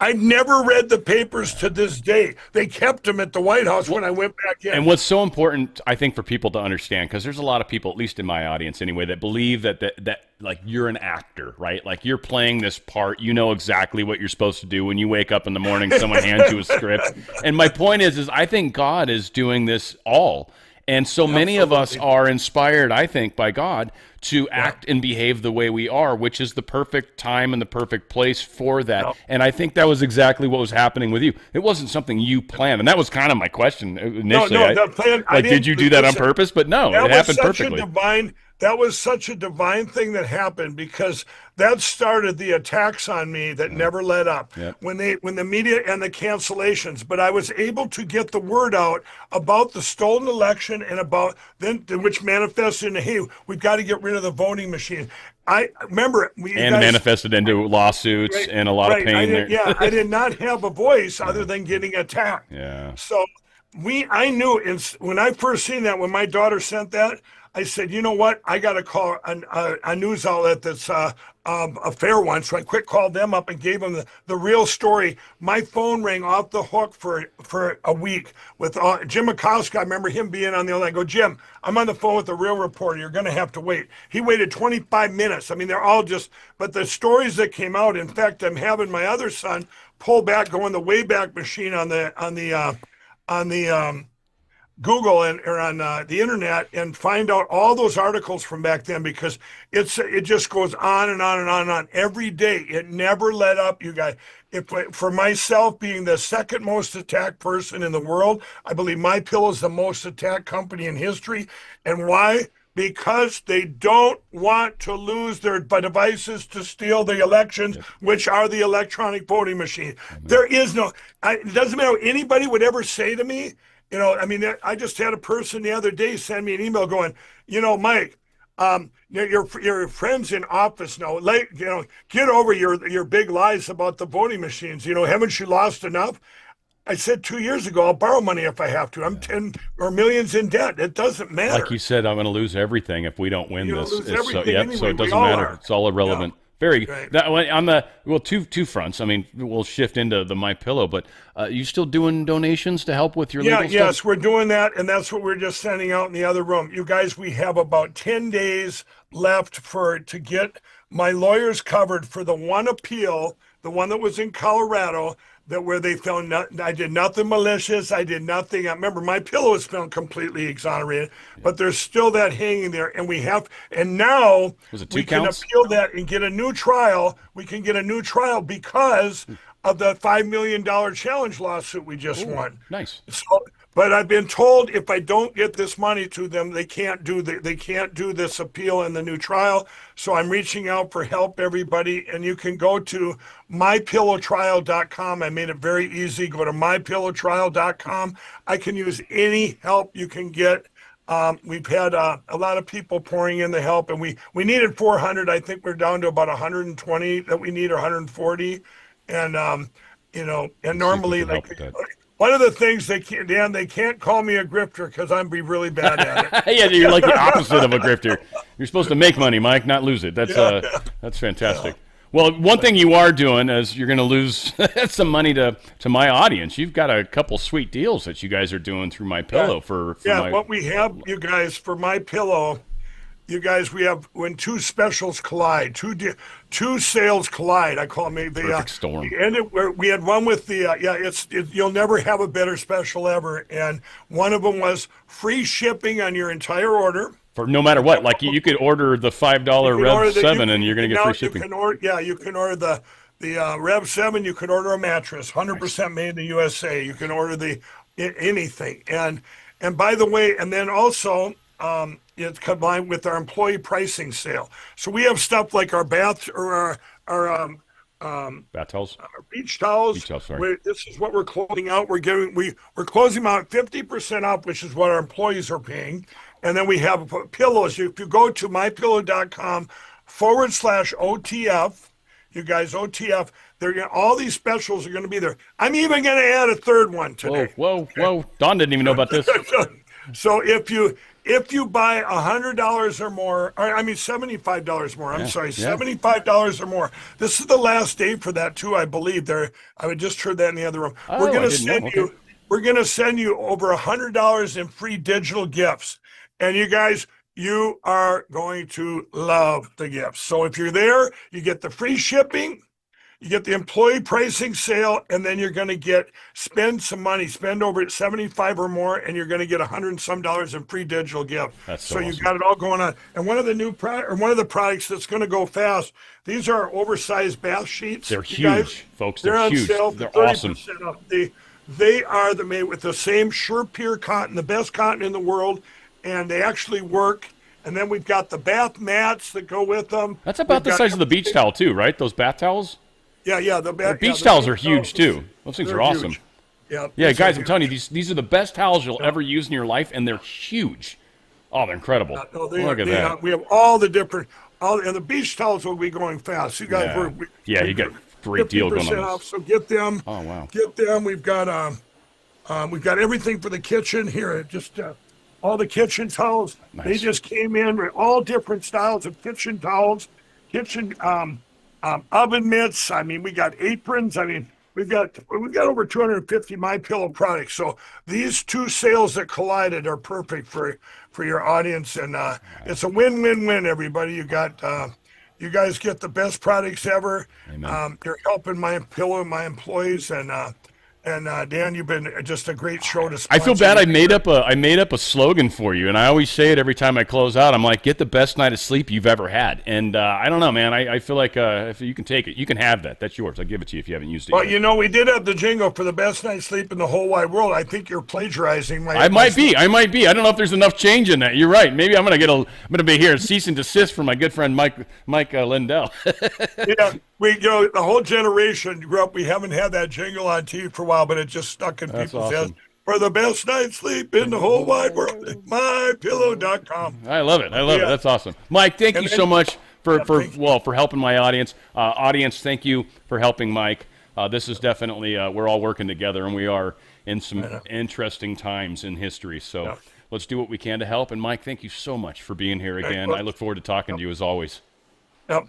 I never read the papers to this day. They kept them at the White House when I went back in. And what's so important, I think, for people to understand, because there's a lot of people, at least in my audience anyway, that believe that like you're an actor, right? Like you're playing this part. You know exactly what you're supposed to do when you wake up in the morning. Someone hands you a script. And my point is I think God is doing this all. And so many of us are inspired, I think, by God to act and behave the way we are, which is the perfect time and the perfect place for that. And I think that was exactly what was happening with you. It wasn't something you planned. And that was kind of my question initially. Did you do that on purpose? But no, it happened perfectly. That was such a divine thing that happened, because that started the attacks on me that never let up. Yep. When the media and the cancellations, but I was able to get the word out about the stolen election and about which manifested in, hey, we've got to get rid of the voting machine. I remember manifested into lawsuits and a lot of pain. I did not have a voice other than getting attacked. Yeah. So I knew when I first seen that, when my daughter sent that, I said, you know what? I got to call a news outlet that's a fair one. So I called them up and gave them the real story. My phone rang off the hook for a week with Jim Acosta. I remember him being on the other line. I go, "Jim, I'm on the phone with the real reporter. You're going to have to wait." He waited 25 minutes. I mean, they're all but the stories that came out. In fact, I'm having my other son pull back, go in the Wayback Machine on the Google or on the internet and find out all those articles from back then, because it just goes on and on and on and on every day. It never let up, you guys. For myself, being the second most attacked person in the world, I believe MyPillow is the most attacked company in history. And why? Because they don't want to lose their devices to steal the elections, which are the electronic voting machine. There is it doesn't matter what anybody would ever say to me. I just had a person the other day send me an email going, "Mike, your friends in office now, get over your big lies about the voting machines. Haven't you lost enough?" I said 2 years ago, I'll borrow money if I have to. I'm 10 or millions in debt. It doesn't matter. Like you said, I'm going to lose everything if we don't win You're this. gonna lose everything So anyway. it doesn't We all matter. are. It's all irrelevant. Yeah. Very Right. on the two fronts. I mean, we'll shift into the My Pillow, but you still doing donations to help with your legal stuff? Yes, we're doing that, and that's what we're just sending out in the other room. You guys, we have about 10 days left to get my lawyers covered for the one appeal, the one that was in Colorado, that where they found I did nothing malicious. I did nothing. I remember My Pillow is found completely exonerated, but there's still that hanging there, and now we can appeal that and get a new trial. We can get a new trial because of the $5 million challenge lawsuit we just won. Nice. So, but I've been told if I don't get this money to them, they can't do this appeal in the new trial. So I'm reaching out for help, everybody, and you can go to mypillowtrial.com. I made it very easy. Go to mypillowtrial.com. I can use any help you can get. We've had a lot of people pouring in the help, and we needed 400. I think we're down to about 120 that we need, or 140. And and normally, like, one of the things they can't call me a grifter because I'm be really bad at it. Yeah, you're like the opposite of a grifter. You're supposed to make money, Mike, not lose it. That's fantastic. Well, one thing you are doing is you're going to lose some money to my audience. You've got a couple sweet deals that you guys are doing through My Pillow what we have, you guys, for My Pillow. You guys, we have when two specials collide, two sales collide. I call them perfect storm. We had one with you'll never have a better special ever, and one of them was free shipping on your entire order for no matter what. Like you could order the $5 Rev 7, and you're going to get free shipping. You can order the Rev 7. You can order a mattress, 100% made in the USA. You can order anything, and by the way, and then also. It's combined with our employee pricing sale. So we have stuff like our bath or our bath towels, our beach towels. This is what we're closing out. We're closing out 50% off, which is what our employees are paying. And then we have pillows. If you go to mypillow.com/OTF, you guys, OTF, all these specials are going to be there. I'm even going to add a third one today. Whoa. Don didn't even know about this. So if you buy $100 or more, $75 more. $75 or more. This is the last day for that too, I believe. I just heard that in the other room. We're going to send you over $100 in free digital gifts, and you guys, you are going to love the gifts. So if you're there, you get the free shipping. You get the employee pricing sale, and then you're going to spend some money, spend over 75 or more, and you're going to get $100 and some in free digital gift. That's so awesome. You've got it all going on. And one of the products that's going to go fast. These are our oversized bath sheets. They're huge, folks. They're huge. On sale. They're awesome. Off. They are made with the same Pure cotton, the best cotton in the world, and they actually work. And then we've got the bath mats that go with them. That's about the size of the beach towel too, right? Those bath towels. Yeah. The beach towels are huge too. Those things are awesome. Huge. Yeah, guys, I'm telling you, these are the best towels you'll ever use in your life, and they're huge. Oh, they're incredible. Look at that. We have all the different, and the beach towels will be going fast. You guys, you got a great deal going on. Off, so get them. Oh wow. Get them. We've got everything for the kitchen here. Just all the kitchen towels. Nice. They just came in with all different styles of kitchen towels, oven mitts. We got aprons. We've got over 250 My Pillow products. So these two sales that collided are perfect for your audience, and it's a win-win-win. Everybody, you guys get the best products ever. You're helping My Pillow and my employees, and Dan, you've been just a great show to sponsor. I feel bad. I made up a slogan for you, and I always say it every time I close out. I'm like, get the best night of sleep you've ever had. And I don't know, man. I feel like if you can take it, you can have that. That's yours. I'll give it to you if you haven't used it yet. Well, we did have the jingle for the best night's sleep in the whole wide world. I think you're plagiarizing my. I might be. I don't know if there's enough change in that. You're right. Maybe I'm gonna be here cease and desist from my good friend Mike Lindell. Yeah. The whole generation grew up. We haven't had that jingle on TV for a while, but it just stuck in people's heads. For the best night's sleep in the whole wide world, mypillow.com. I love it. it. That's awesome. Mike, thank you so much for helping my audience. Audience, thank you for helping Mike. This is definitely, we're all working together, and we are in some interesting times in history. So let's do what we can to help. And Mike, thank you so much for being here again. I look forward to talking to you as always.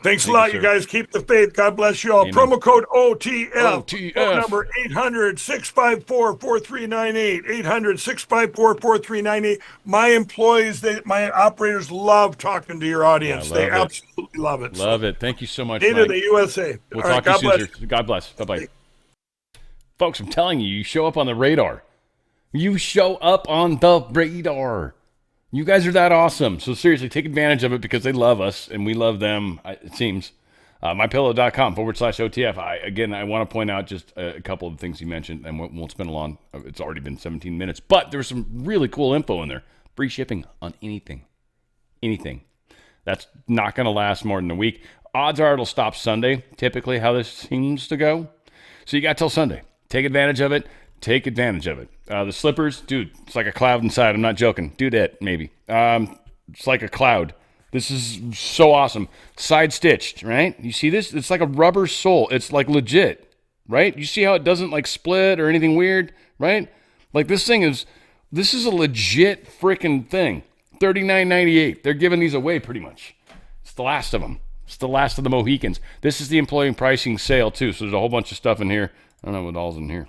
Thanks a lot, you guys. Keep the faith. God bless you all. Amen. Promo code OTF. Phone number 800-654-4398. 800-654-4398. My employees, my operators love talking to your audience. They absolutely love it. Love it. Thank you so much, Mike. The USA. We'll talk to you soon, sir. God bless. Bye-bye. Folks, I'm telling you, you show up on the radar. You show up on the radar. You guys are that awesome. So seriously, take advantage of it because they love us and we love them, it seems. mypillow.com/OTF. I want to point out just a couple of things you mentioned, and won't spend a long. It's already been 17 minutes, but there's some really cool info in there. Free shipping on anything. That's not going to last more than a week. Odds are it'll stop Sunday, typically how this seems to go. So you got till Sunday. Take advantage of it. The slippers, dude, it's like a cloud inside. I'm not joking. Do that, maybe. It's like a cloud. This is so awesome. Side stitched, right? You see this? It's like a rubber sole. It's like legit, right? You see how it doesn't like split or anything weird, right? Like this is a legit freaking thing. $39.98. They're giving these away pretty much. It's the last of them. It's the last of the Mohicans. This is the employee pricing sale too. So there's a whole bunch of stuff in here. I don't know what all's in here.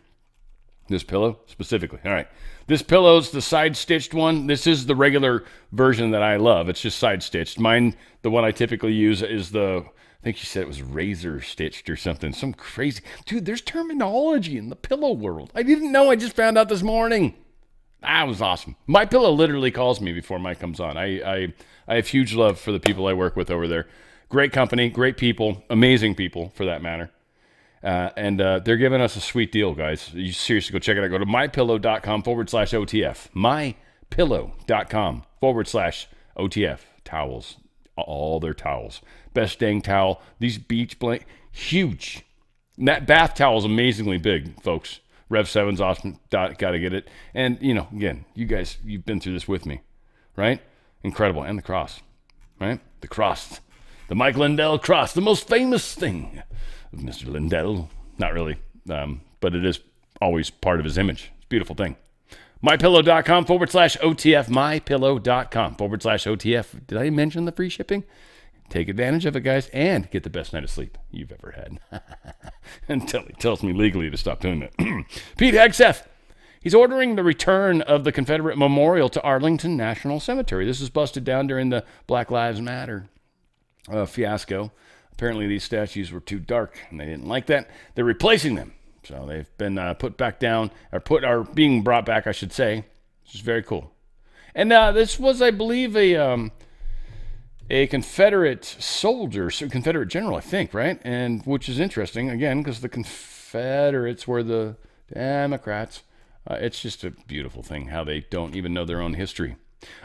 This pillow specifically. All right. This pillow's the side stitched one. This is the regular version that I love. It's just side stitched. Mine, the one I typically use is I think she said it was razor stitched or something. Some crazy. Dude, there's terminology in the pillow world. I didn't know. I just found out this morning. That was awesome. My Pillow literally calls me before Mike comes on. I have huge love for the people I work with over there. Great company, great people, amazing people for that matter. And they're giving us a sweet deal, guys. You seriously go check it out. Go to mypillow.com/OTF. mypillow.com/OTF. Towels. All their towels. Best dang towel. These beach blanket. Huge. And that bath towel is amazingly big, folks. Rev 7's awesome. Got to get it. And, again, you guys, you've been through this with me, right? Incredible. And the cross, right? The cross. The Mike Lindell cross. The most famous thing. Mr. Lindell. Not really, but it is always part of his image. It's a beautiful thing. mypillow.com/OTF. mypillow.com/OTF. Did I mention the free shipping? Take advantage of it, guys, and get the best night of sleep you've ever had. Until he tells me legally to stop doing that. Pete Hegseth. He's ordering the return of the Confederate memorial to Arlington National Cemetery. This was busted down during the Black Lives Matter fiasco. Apparently these statues were too dark, and they didn't like that. They're replacing them. So they've been put back down, are being brought back, I should say, which is very cool. And this was, I believe, a Confederate soldier, Confederate general, I think, right? And which is interesting, again, because the Confederates were the Democrats. It's just a beautiful thing how they don't even know their own history.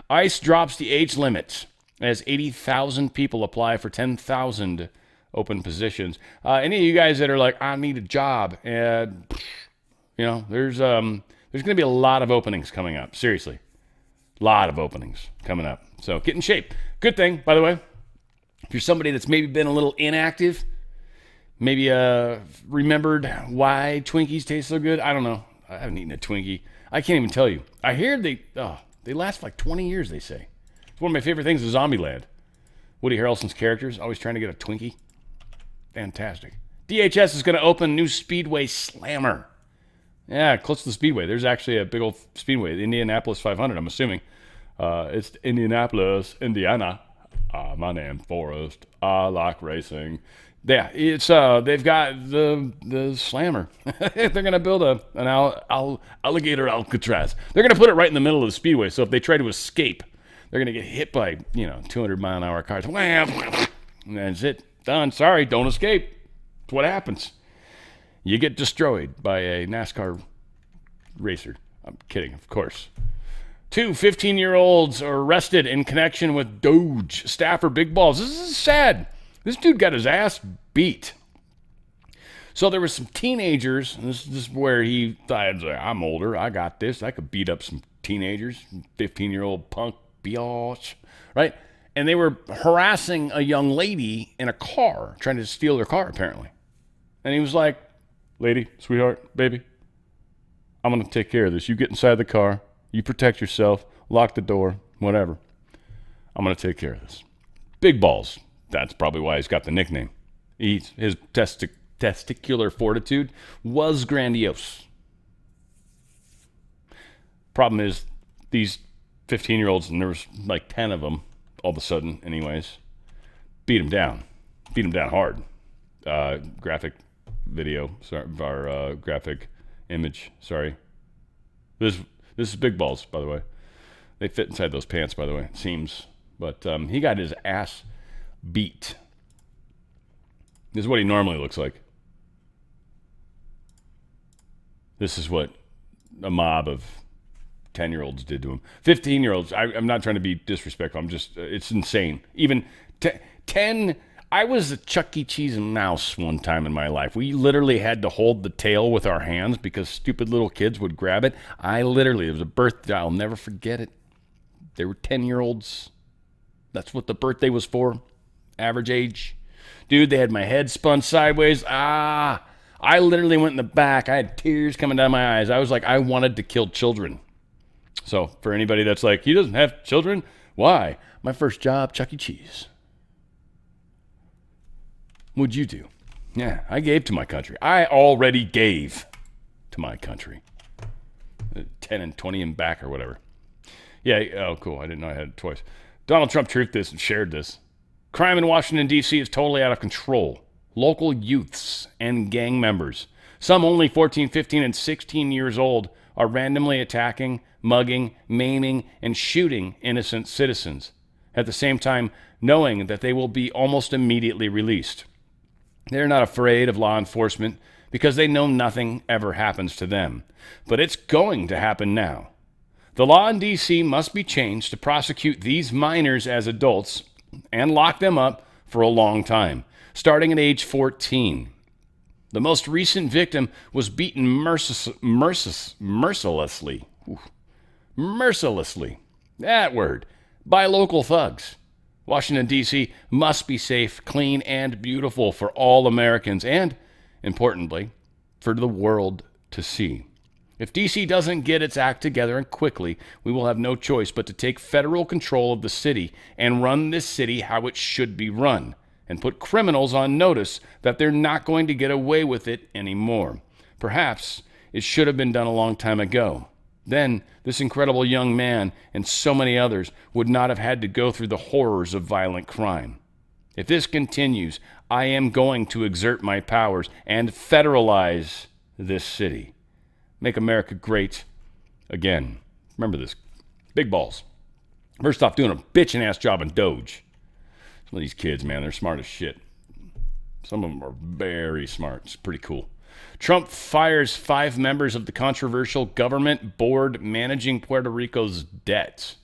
ICE drops the age limit as 80,000 people apply for 10,000 open positions. Any of you guys that are like, I need a job, and there's going to be a lot of openings coming up. Seriously, a lot of openings coming up. So get in shape. Good thing, by the way. If you're somebody that's maybe been a little inactive, maybe remembered why Twinkies taste so good. I don't know. I haven't eaten a Twinkie. I can't even tell you. I hear they last for like 20 years. They say. One of my favorite things is Zombieland. Woody Harrelson's characters always trying to get a Twinkie. Fantastic. DHS is going to open new Speedway Slammer. Yeah, close to the Speedway. There's actually a big old Speedway, the Indianapolis 500, I'm assuming. It's Indianapolis, Indiana. My name's Forrest. I like racing. Yeah, it's they've got the Slammer. They're going to build an alligator Alcatraz. They're going to put it right in the middle of the Speedway, so if they try to escape, they're going to get hit by, 200-mile-an-hour cars. Wham! And that's it. Done. Sorry, don't escape. It's what happens. You get destroyed by a NASCAR racer. I'm kidding, of course. 2 15-year-olds are arrested in connection with Doge staffer Big Balls. This is sad. This dude got his ass beat. So there were some teenagers, and this is where he thought, I'm older, I got this. I could beat up some teenagers, 15-year-old punk biatch, right? And they were harassing a young lady in a car, trying to steal her car, apparently. And he was like, lady, sweetheart, baby, I'm going to take care of this. You get inside the car. You protect yourself. Lock the door. Whatever. I'm going to take care of this. Big balls. That's probably why he's got the nickname. His testicular fortitude was grandiose. Problem is, these 15-year-olds, and there was like 10 of them all of a sudden anyways, beat him down. Beat him down hard. Graphic video, sorry, our graphic image, sorry. This is big balls, by the way. They fit inside those pants, by the way, it seems. But he got his ass beat. This is what he normally looks like. This is what a mob of 10-year-olds did to him. 15-year-olds, I'm not trying to be disrespectful. It's insane. Even 10, I was a Chuck E. Cheese and mouse one time in my life. We literally had to hold the tail with our hands because stupid little kids would grab it. It was a birthday. I'll never forget it. They were 10-year-olds. That's what the birthday was for. Average age. Dude, they had my head spun sideways. I literally went in the back. I had tears coming down my eyes. I was like, I wanted to kill children. So for anybody that's like, he doesn't have children? Why? My first job, Chuck E. Cheese. What'd you do? Yeah, I gave to my country. I already gave to my country. 10 and 20 and back or whatever. Yeah, oh, cool. I didn't know I had it twice. Donald Trump truthed this and shared this. Crime in Washington, D.C. is totally out of control. Local youths and gang members, some only 14, 15, and 16 years old, are randomly attacking, mugging, maiming, and shooting innocent citizens, at the same time knowing that they will be almost immediately released. They're not afraid of law enforcement because they know nothing ever happens to them. But it's going to happen now. The law in D.C. must be changed to prosecute these minors as adults and lock them up for a long time, starting at age 14. The most recent victim was beaten mercilessly. Mercilessly. That word. By local thugs. Washington, D.C. must be safe, clean, and beautiful for all Americans and, importantly, for the world to see. If D.C. doesn't get its act together and quickly, we will have no choice but to take federal control of the city and run this city how it should be run, and put criminals on notice that they're not going to get away with it anymore. Perhaps it should have been done a long time ago. Then this incredible young man and so many others would not have had to go through the horrors of violent crime. If this continues, I am going to exert my powers and federalize this city. Make America great again. Remember this. Big balls. First off, doing a bitchin' ass job in Doge. Some of these kids, man, they're smart as shit. Some of them are very smart. It's pretty cool. Trump fires 5 members of the controversial government board managing Puerto Rico's debt.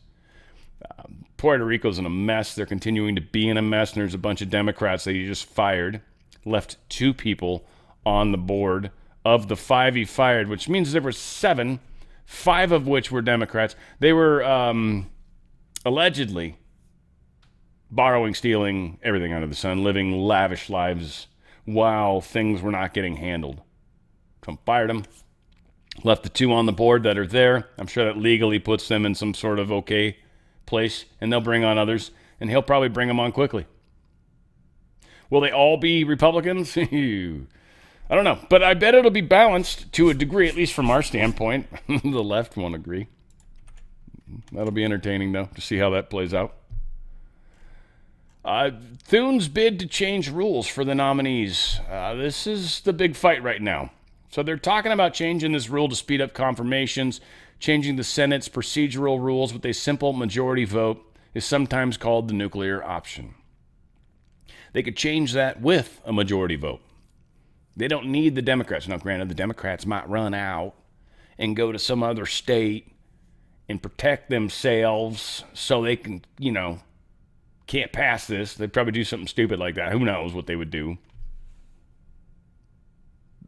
Puerto Rico's in a mess. They're continuing to be in a mess, and there's a bunch of Democrats that he just fired. Left 2 people on the board of the 5 he fired, which means there were 7, 5 of which were Democrats. They were allegedly borrowing, stealing, everything under the sun, living lavish lives while things were not getting handled. Trump fired them, left the 2 on the board that are there. I'm sure that legally puts them in some sort of okay place, and they'll bring on others, and he'll probably bring them on quickly. Will they all be Republicans? I don't know, but I bet it'll be balanced to a degree, at least from our standpoint. The left won't agree. That'll be entertaining, though, to see how that plays out. Thune's bid to change rules for the nominees. This is the big fight right now. So they're talking about changing this rule to speed up confirmations, changing the Senate's procedural rules with a simple majority vote is sometimes called the nuclear option. They could change that with a majority vote. They don't need the Democrats. Now, granted, the Democrats might run out and go to some other state and protect themselves so they can, can't pass this. They'd probably do something stupid like that. Who knows what they would do?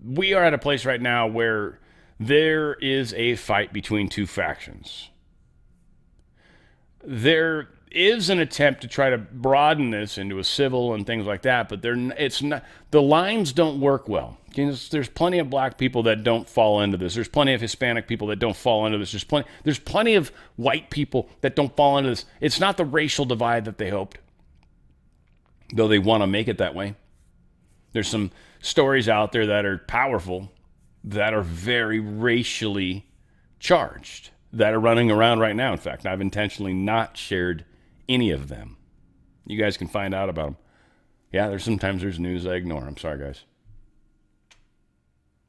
We are at a place right now where there is a fight between 2 factions. There is an attempt to try to broaden this into a civil and things like that, but it's not. The lines don't work well. There's plenty of black people that don't fall into this. There's plenty of Hispanic people that don't fall into this. There's plenty of white people that don't fall into this. It's not the racial divide that they hoped, though they want to make it that way. There's some stories out there that are powerful, that are very racially charged, that are running around right now. In fact, I've intentionally not shared any of them. You guys can find out about them. Yeah, sometimes there's news I ignore. I'm sorry, guys.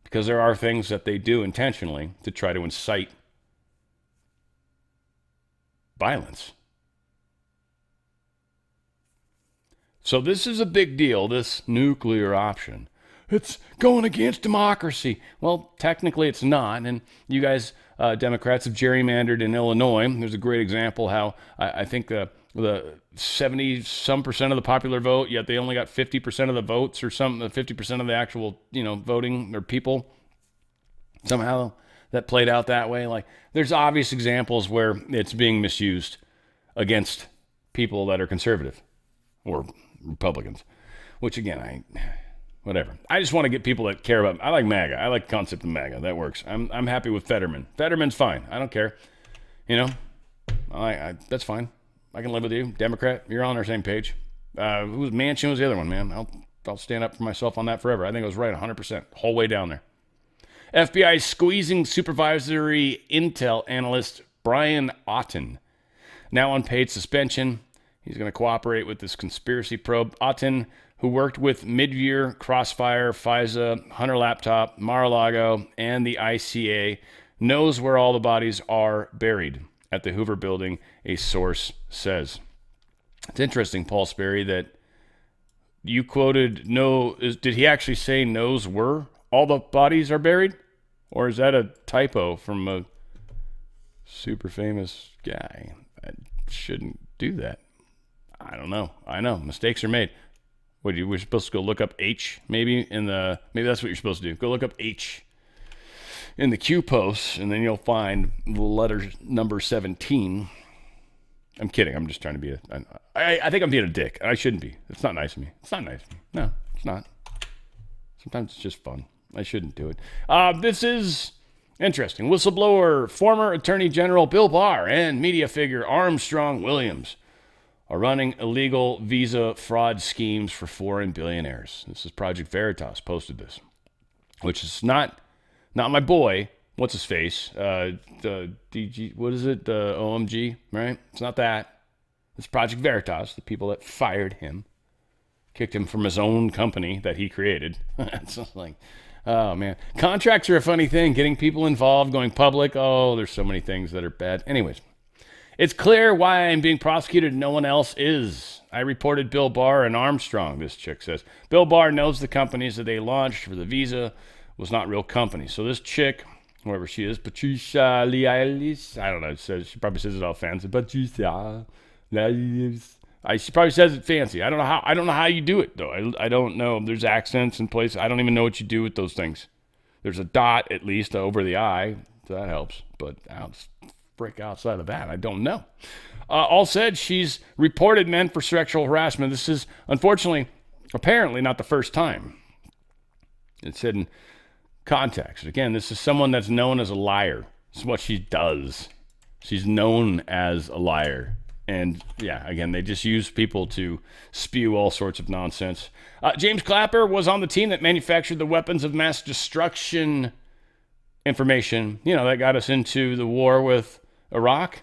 Because there are things that they do intentionally to try to incite violence. So this is a big deal, this nuclear option. It's going against democracy. Well, technically it's not. And you guys, Democrats, have gerrymandered in Illinois. There's a great example how I think the 70-some% of the popular vote, yet they only got 50% of the votes or something, 50% of the actual, voting or people. Somehow that played out that way. Like, there's obvious examples where it's being misused against people that are conservative or Republicans, which again, whatever. I just want to get people that care about. I like MAGA. I like the concept of MAGA. That works. I'm happy with Fetterman. Fetterman's fine. I don't care. That's fine. I can live with you, Democrat. You're on our same page. Who's Manchin was the other one, man. I'll stand up for myself on that forever. I think I was right 100%, whole way down there. FBI squeezing supervisory intel analyst Brian Otten, now on paid suspension. He's going to cooperate with this conspiracy probe. Otten, who worked with Midyear, Crossfire, FISA, Hunter Laptop, Mar-a-Lago, and the ICA, knows where all the bodies are buried at the Hoover Building, a source says. It's interesting, Paul Sperry, that you quoted did he actually say knows where all the bodies are buried? Or is that a typo from a super famous guy? I shouldn't do that. I don't know. I know. Mistakes are made. We're supposed to go look up H maybe maybe that's what you're supposed to do. Go look up H in the Q posts, and then you'll find the letter number 17. I'm kidding. I'm just trying to be I think I'm being a dick. I shouldn't be. It's not nice of me. It's not nice of me. No, it's not. Sometimes it's just fun. I shouldn't do it. This is interesting. Whistleblower, former Attorney General Bill Barr, and media figure Armstrong Williams are running illegal visa fraud schemes for foreign billionaires. This is Project Veritas posted this, which is not my boy. What's his face? The DG. What is it? The OMG. Right? It's not that. It's Project Veritas. The people that fired him, kicked him from his own company that he created. It's just like, oh man, contracts are a funny thing. Getting people involved, going public. Oh, there's so many things that are bad. Anyways. It's clear why I'm being prosecuted and no one else is. I reported Bill Barr and Armstrong, this chick says. Bill Barr knows the companies that they launched for the visa was not real companies. So this chick, whoever she is, Patricia Lialis, I don't know, she probably says it all fancy. Patricia Lialis. She probably says it fancy. I don't know how you do it, though. I don't know. There's accents in place. I don't even know what you do with those things. There's a dot, at least, over the I, so that helps. But break outside of that, I don't know. All said, she's reported men for sexual harassment. This is, unfortunately, apparently not the first time. It's in context. Again, this is someone that's known as a liar. This is what she does. She's known as a liar. And yeah, again, they just use people to spew all sorts of nonsense. James Clapper was on the team that manufactured the weapons of mass destruction information. That got us into the war with Iraq.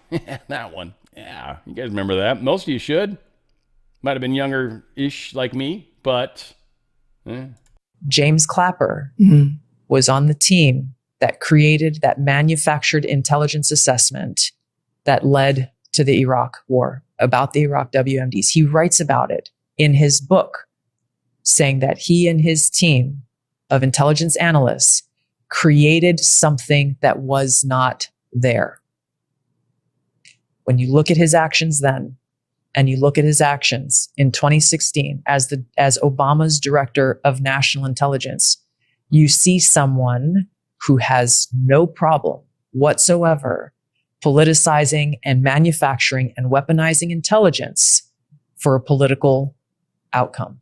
That one. Yeah, you guys remember that. Most of you should. Might have been younger-ish like me, but... James Clapper was on the team that manufactured intelligence assessment that led to the Iraq war, about the Iraq WMDs. He writes about it in his book, saying that he and his team of intelligence analysts created something that was not there. When you look at his actions then, and you look at his actions in 2016 as Obama's director of national intelligence, you see someone who has no problem whatsoever politicizing and manufacturing and weaponizing intelligence for a political outcome.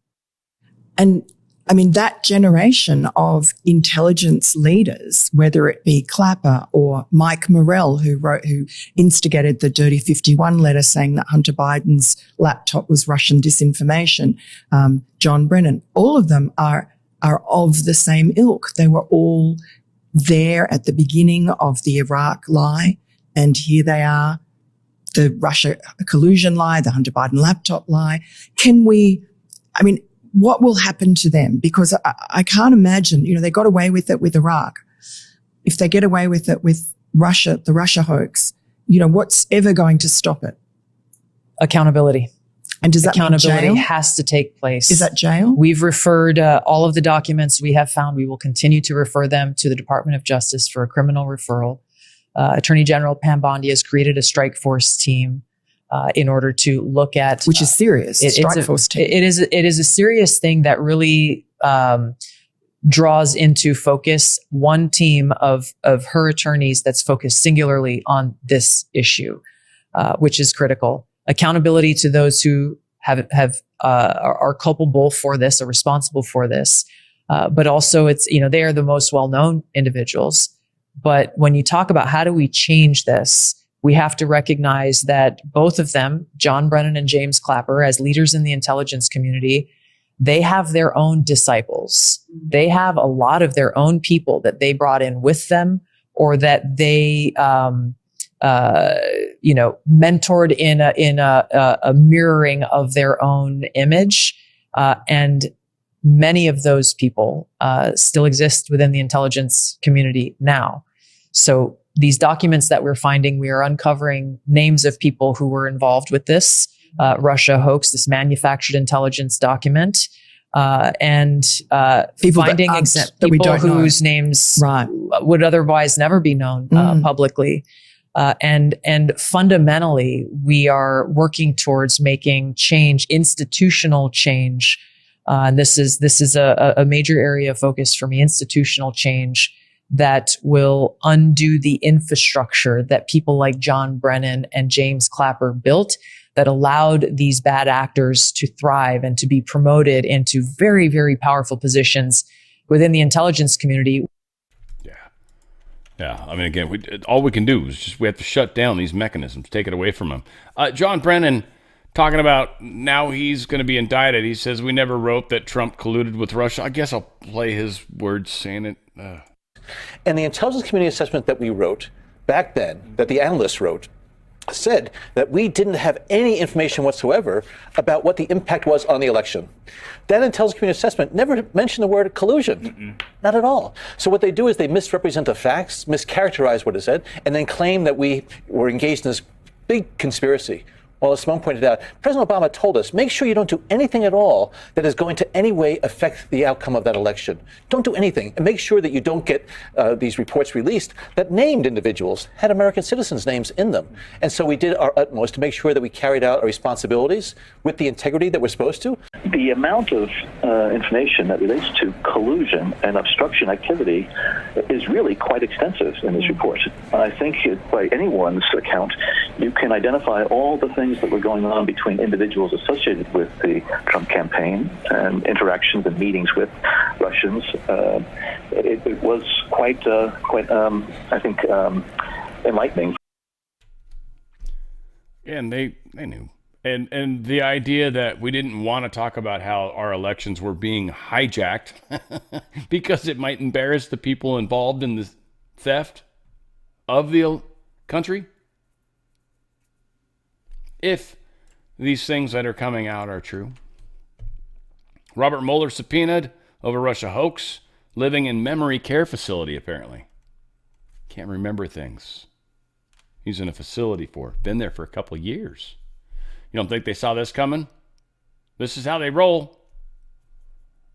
And I mean, that generation of intelligence leaders, whether it be Clapper or Mike Morell, who instigated the Dirty 51 letter saying that Hunter Biden's laptop was Russian disinformation, John Brennan, all of them are of the same ilk. They were all there at the beginning of the Iraq lie. And here they are, the Russia collusion lie, the Hunter Biden laptop lie. What will happen to them? Because I can't imagine, they got away with it with Iraq. If they get away with it with Russia, the Russia hoax, what's ever going to stop it? Accountability. And does that mean jail? Accountability has to take place. Is that jail? We've referred all of the documents we have found. We will continue to refer them to the Department of Justice for a criminal referral. Attorney General Pam Bondi has created a strike force team in order to look at, which is serious. Strike force team. It is a serious thing that really draws into focus one team of her attorneys that's focused singularly on this issue, which is critical. Accountability to those who are culpable for this, are responsible for this, but also it's they are the most well-known individuals. But when you talk about how do we change this, we have to recognize that both of them, John Brennan and James Clapper, as leaders in the intelligence community, they have their own disciples. They have a lot of their own people that they brought in with them, or that they, mentored in a mirroring of their own image, and many of those people still exist within the intelligence community now. So these documents that we're finding, we are uncovering names of people who were involved with this Russia hoax, this manufactured intelligence document, and people finding people whose names would otherwise never be known publicly. And fundamentally, we are working towards making change, institutional change. And this is a major area of focus for me, institutional change that will undo the infrastructure that people like John Brennan and James Clapper built that allowed these bad actors to thrive and to be promoted into very, very powerful positions within the intelligence community. Yeah. I mean, again, all we can do is we have to shut down these mechanisms, take it away from them. John Brennan talking about now he's going to be indicted. He says we never wrote that Trump colluded with Russia. I guess I'll play his words saying it. And the intelligence community assessment that we wrote back then, that the analysts wrote, said that we didn't have any information whatsoever about what the impact was on the election. That intelligence community assessment never mentioned the word collusion. Not at all. So what they do is they misrepresent the facts, mischaracterize what it said, and then claim that we were engaged in this big conspiracy. Well, as Simone pointed out, President Obama told us, make sure you don't do anything at all that is going to any way affect the outcome of that election. Don't do anything, and make sure that you don't get these reports released that named individuals, had American citizens' names in them. And so we did our utmost to make sure that we carried out our responsibilities with the integrity that we're supposed to. The amount of information that relates to collusion and obstruction activity is really quite extensive in this report. I think by anyone's account, you can identify all the things that were going on between individuals associated with the Trump campaign and interactions and meetings with Russians. It was quite I think, enlightening. And they knew. And the idea that we didn't want to talk about how our elections were being hijacked because it might embarrass the people involved in the theft of the country. If these things that are coming out are true. Robert Mueller subpoenaed over Russia hoax, living in memory care facility, apparently. Can't remember things. He's in a facility been there for a couple of years. You don't think they saw this coming? This is how they roll.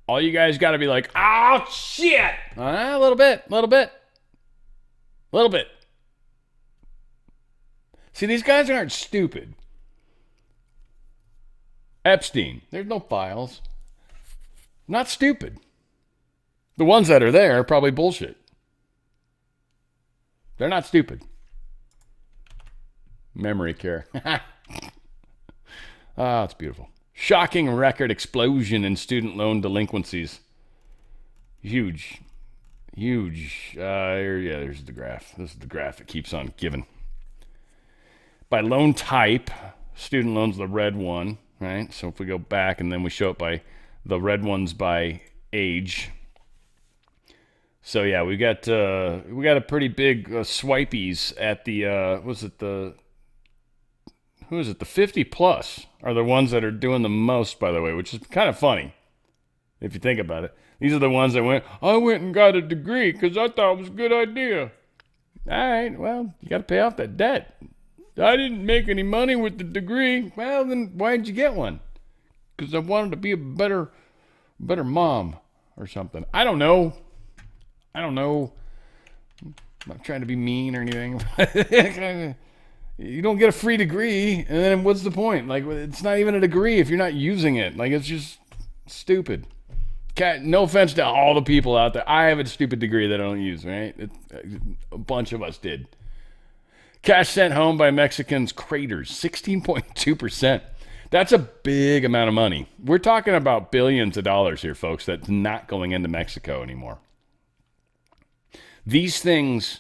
All you guys got to be like, oh, shit. A little bit. See, these guys aren't stupid. Epstein, there's no files. Not stupid. The ones that are there are probably bullshit. They're not stupid. Memory care. Ah, it's beautiful. Shocking record explosion in student loan delinquencies. Huge. There's the graph. This is the graph that keeps on giving. By loan type, student loans the red one, right? So if we go back and then we show it by the red ones by age. So yeah, we got a pretty big swipeys at the the 50 plus are the ones that are doing the most, by the way, which is kind of funny if you think about it. These are the ones that I went and got a degree because I thought it was a good idea. All right, well, you got to pay off that debt. I didn't make any money with the degree. Well, then why'd you get one? Because I wanted to be a better mom or something. I don't know. I'm not trying to be mean or anything. You don't get a free degree, and then what's the point? Like, it's not even a degree if you're not using it. Like, it's just stupid. No offense to all the people out there. I have a stupid degree that I don't use, right? A bunch of us did. Cash sent home by Mexicans craters, 16.2%. That's a big amount of money. We're talking about billions of dollars here, folks, that's not going into Mexico anymore. These things,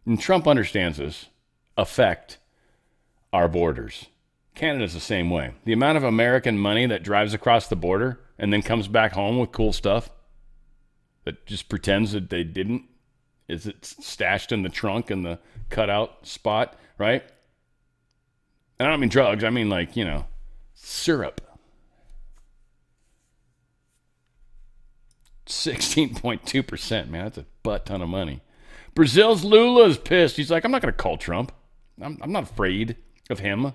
and Trump understands this, affect our borders. Canada's the same way. The amount of American money that drives across the border and then comes back home with cool stuff that just pretends that they didn't, is it stashed in the trunk in the cutout spot, right? And I don't mean drugs. I mean, like, syrup. 16.2%, man. That's a butt ton of money. Brazil's Lula is pissed. He's like, I'm not going to call Trump. I'm not afraid of him.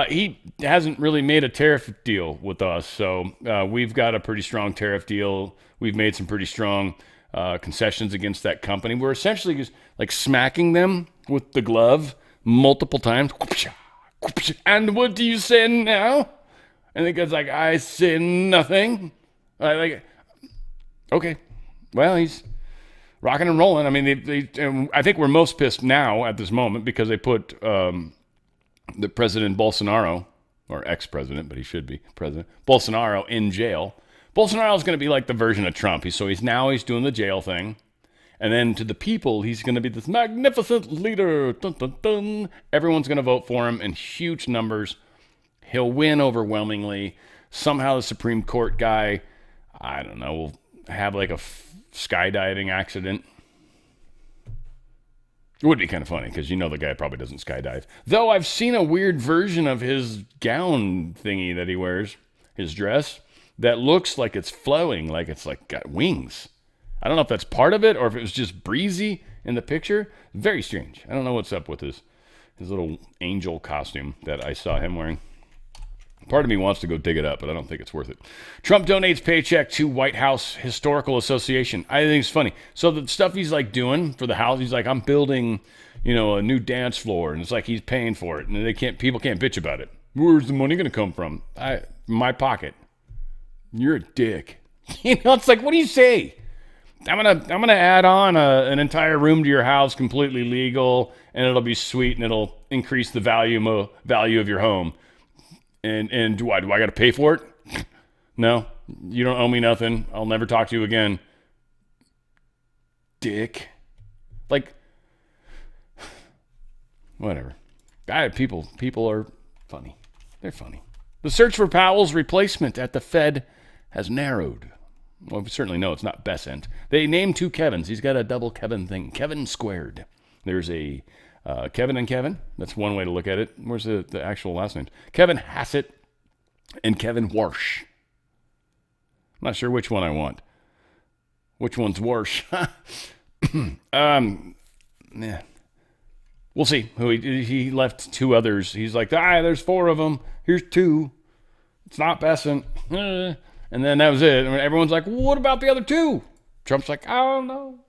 He hasn't really made a tariff deal with us, so we've got a pretty strong tariff deal. We've made some pretty strong concessions against that company. We're essentially just like smacking them with the glove multiple times. And what do you say now? And the guy's like, I say nothing. Okay, well, he's rocking and rolling. I mean, I think we're most pissed now at this moment because they put the President Bolsonaro, or ex-president, but he should be president, Bolsonaro in jail. Bolsonaro is going to be like the version of Trump. He's doing the jail thing. And then to the people, he's going to be this magnificent leader. Dun, dun, dun. Everyone's going to vote for him in huge numbers. He'll win overwhelmingly. Somehow the Supreme Court guy, I don't know, will have like a skydiving accident. It would be kind of funny because the guy probably doesn't skydive. Though I've seen a weird version of his gown thingy that he wears, his dress, that looks like it's flowing, like it's like got wings. I don't know if that's part of it or if it was just breezy in the picture. Very strange. I don't know what's up with his little angel costume that I saw him wearing. Part of me wants to go dig it up, but I don't think it's worth it. Trump donates paycheck to White House Historical Association. I think it's funny. So the stuff he's like doing for the house, he's like, I'm building, a new dance floor, and it's like he's paying for it, and people can't bitch about it. Where's the money going to come from? My pocket. You're a dick. It's like, what do you say? I'm gonna add on an entire room to your house, completely legal, and it'll be sweet, and it'll increase the value of your home. And do I got to pay for it? No, you don't owe me nothing. I'll never talk to you again. Dick. Like, whatever. People are funny. They're funny. The search for Powell's replacement at the Fed has narrowed. Well, we certainly know it's not Besant. They named two Kevins. He's got a double Kevin thing. Kevin squared. There's a Kevin and Kevin. That's one way to look at it. Where's the actual last names? Kevin Hassett and Kevin Warsh. I'm not sure which one I want. Which one's Warsh? Yeah. We'll see. He left two others. He's like, there's four of them. Here's two. It's not Besant. And then that was it. And everyone's like, what about the other two? Trump's like, I don't know.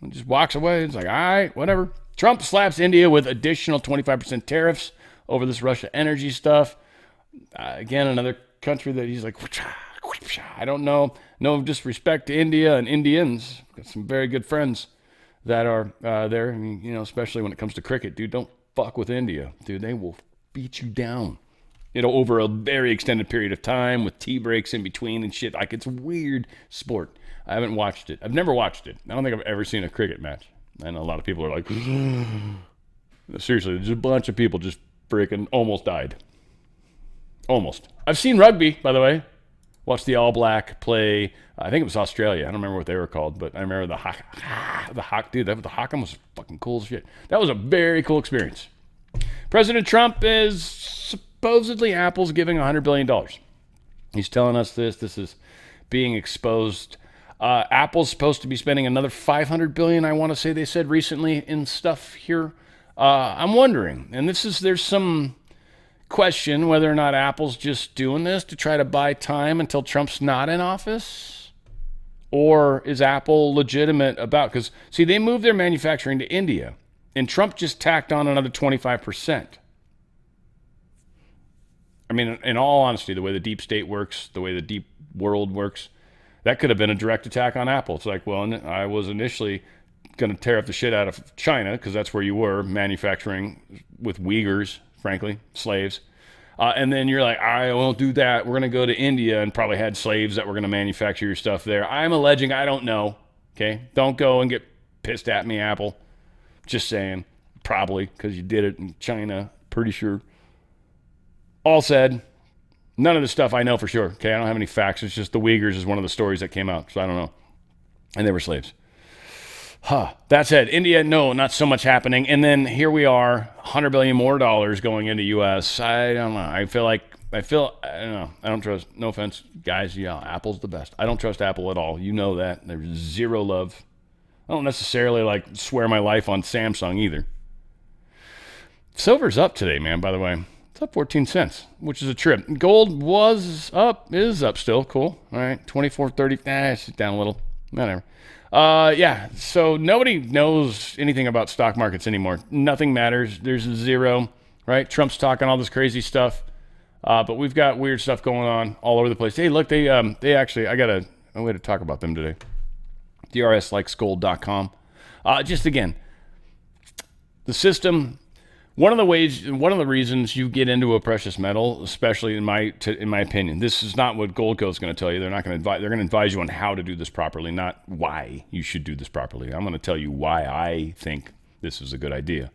And just walks away. It's like, all right, whatever. Trump slaps India with additional 25% tariffs over this Russia energy stuff. Again, another country that he's like, I don't know. No disrespect to India and Indians. Got some very good friends that are there. I mean, especially when it comes to cricket. Dude, don't fuck with India, dude. They will beat you down. Over a very extended period of time with tea breaks in between and shit. Like, it's a weird sport. I haven't watched it. I've never watched it. I don't think I've ever seen a cricket match. I know a lot of people are like, seriously, there's a bunch of people just freaking almost died. Almost. I've seen rugby, by the way. Watched the All Black play. I think it was Australia. I don't remember what they were called, but I remember the hock, dude. The Hock'em was fucking cool as shit. That was a very cool experience. President Trump is supposedly Apple's giving $100 billion. He's telling us this. This is being exposed. Apple's supposed to be spending another $500 billion, I want to say they said recently, in stuff here. I'm wondering, and there's some question whether or not Apple's just doing this to try to buy time until Trump's not in office, or is Apple legitimate about, because see, they moved their manufacturing to India and Trump just tacked on another 25%. I mean, in all honesty, the way the deep state works, the way the deep world works, that could have been a direct attack on Apple. It's like, well, I was initially going to tear up the shit out of China because that's where you were manufacturing with Uyghurs, frankly, slaves. And then you're like, I won't do that. We're going to go to India and probably had slaves that were going to manufacture your stuff there. I'm alleging, I don't know. Okay. Don't go and get pissed at me, Apple. Just saying, probably because you did it in China. Pretty sure. All said, none of this stuff I know for sure. Okay. I don't have any facts. It's just the Uyghurs is one of the stories that came out. So I don't know. And they were slaves. That said, India, no, not so much happening. And then here we are, $100 billion more going into U.S. I don't know. I don't know. I don't trust, no offense, guys. Yeah, Apple's the best. I don't trust Apple at all. You know that. There's zero love. I don't necessarily swear my life on Samsung either. Silver's up today, man, by the way. It's up 14 cents, which is a trip. Gold is up still. Cool. All right, 24.30. It's down a little. Whatever. Yeah, so nobody knows anything about stock markets anymore. Nothing matters. There's a zero, right? Trump's talking all this crazy stuff, but we've got weird stuff going on all over the place. Hey, look, they actually, I got a way to talk about them today. DRSlikesgold.com. Just again, the system. One of the reasons you get into a precious metal, especially in my opinion, this is not what Goldco is going to tell you. They're not going to advise. They're going to advise you on how to do this properly, not why you should do this properly. I'm going to tell you why I think this is a good idea.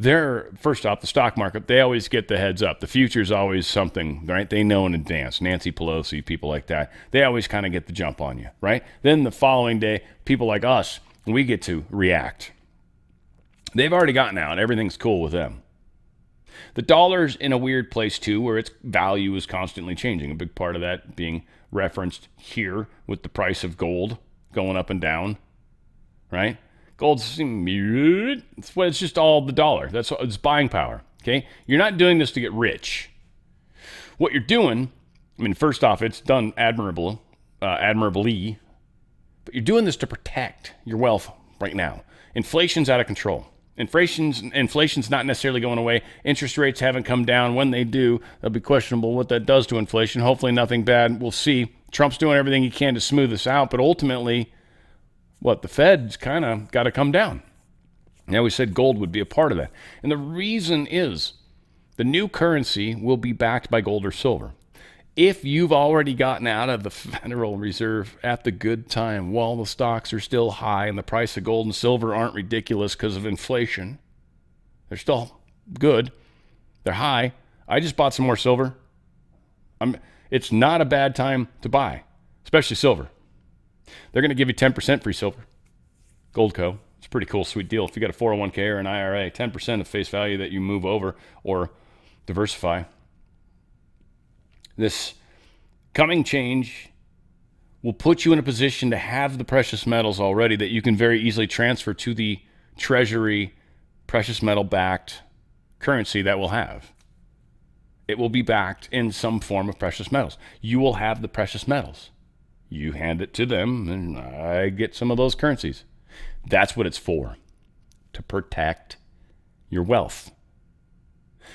First off, the stock market, they always get the heads up. The future is always something, right? They know in advance. Nancy Pelosi, people like that, they always kind of get the jump on you, right? Then the following day, people like us, we get to react. They've already gotten out. Everything's cool with them. The dollar's in a weird place, too, where its value is constantly changing. A big part of that being referenced here with the price of gold going up and down, right? Gold's it's just all the dollar. It's buying power, okay? You're not doing this to get rich. What you're doing, I mean, first off, it's done admirably, but you're doing this to protect your wealth right now. Inflation's out of control. Inflation's not necessarily going away. Interest rates haven't come down. When they do, it'll be questionable what that does to inflation. Hopefully nothing bad. We'll see. Trump's doing everything he can to smooth this out, but ultimately, the Fed's kind of got to come down. Now, we said gold would be a part of that. And the reason is the new currency will be backed by gold or silver. If you've already gotten out of the Federal Reserve at the good time while the stocks are still high and the price of gold and silver aren't ridiculous because of inflation, they're still good. They're high. I just bought some more silver. It's not a bad time to buy, especially silver. They're going to give you 10% free silver. Goldco. It's a pretty cool, sweet deal. If you got a 401k or an IRA, 10% of face value that you move over or diversify. This coming change will put you in a position to have the precious metals already that you can very easily transfer to the treasury precious metal backed currency that we'll have. It will be backed in some form of precious metals. You will have the precious metals. You hand it to them and I get some of those currencies. That's what it's for, to protect your wealth.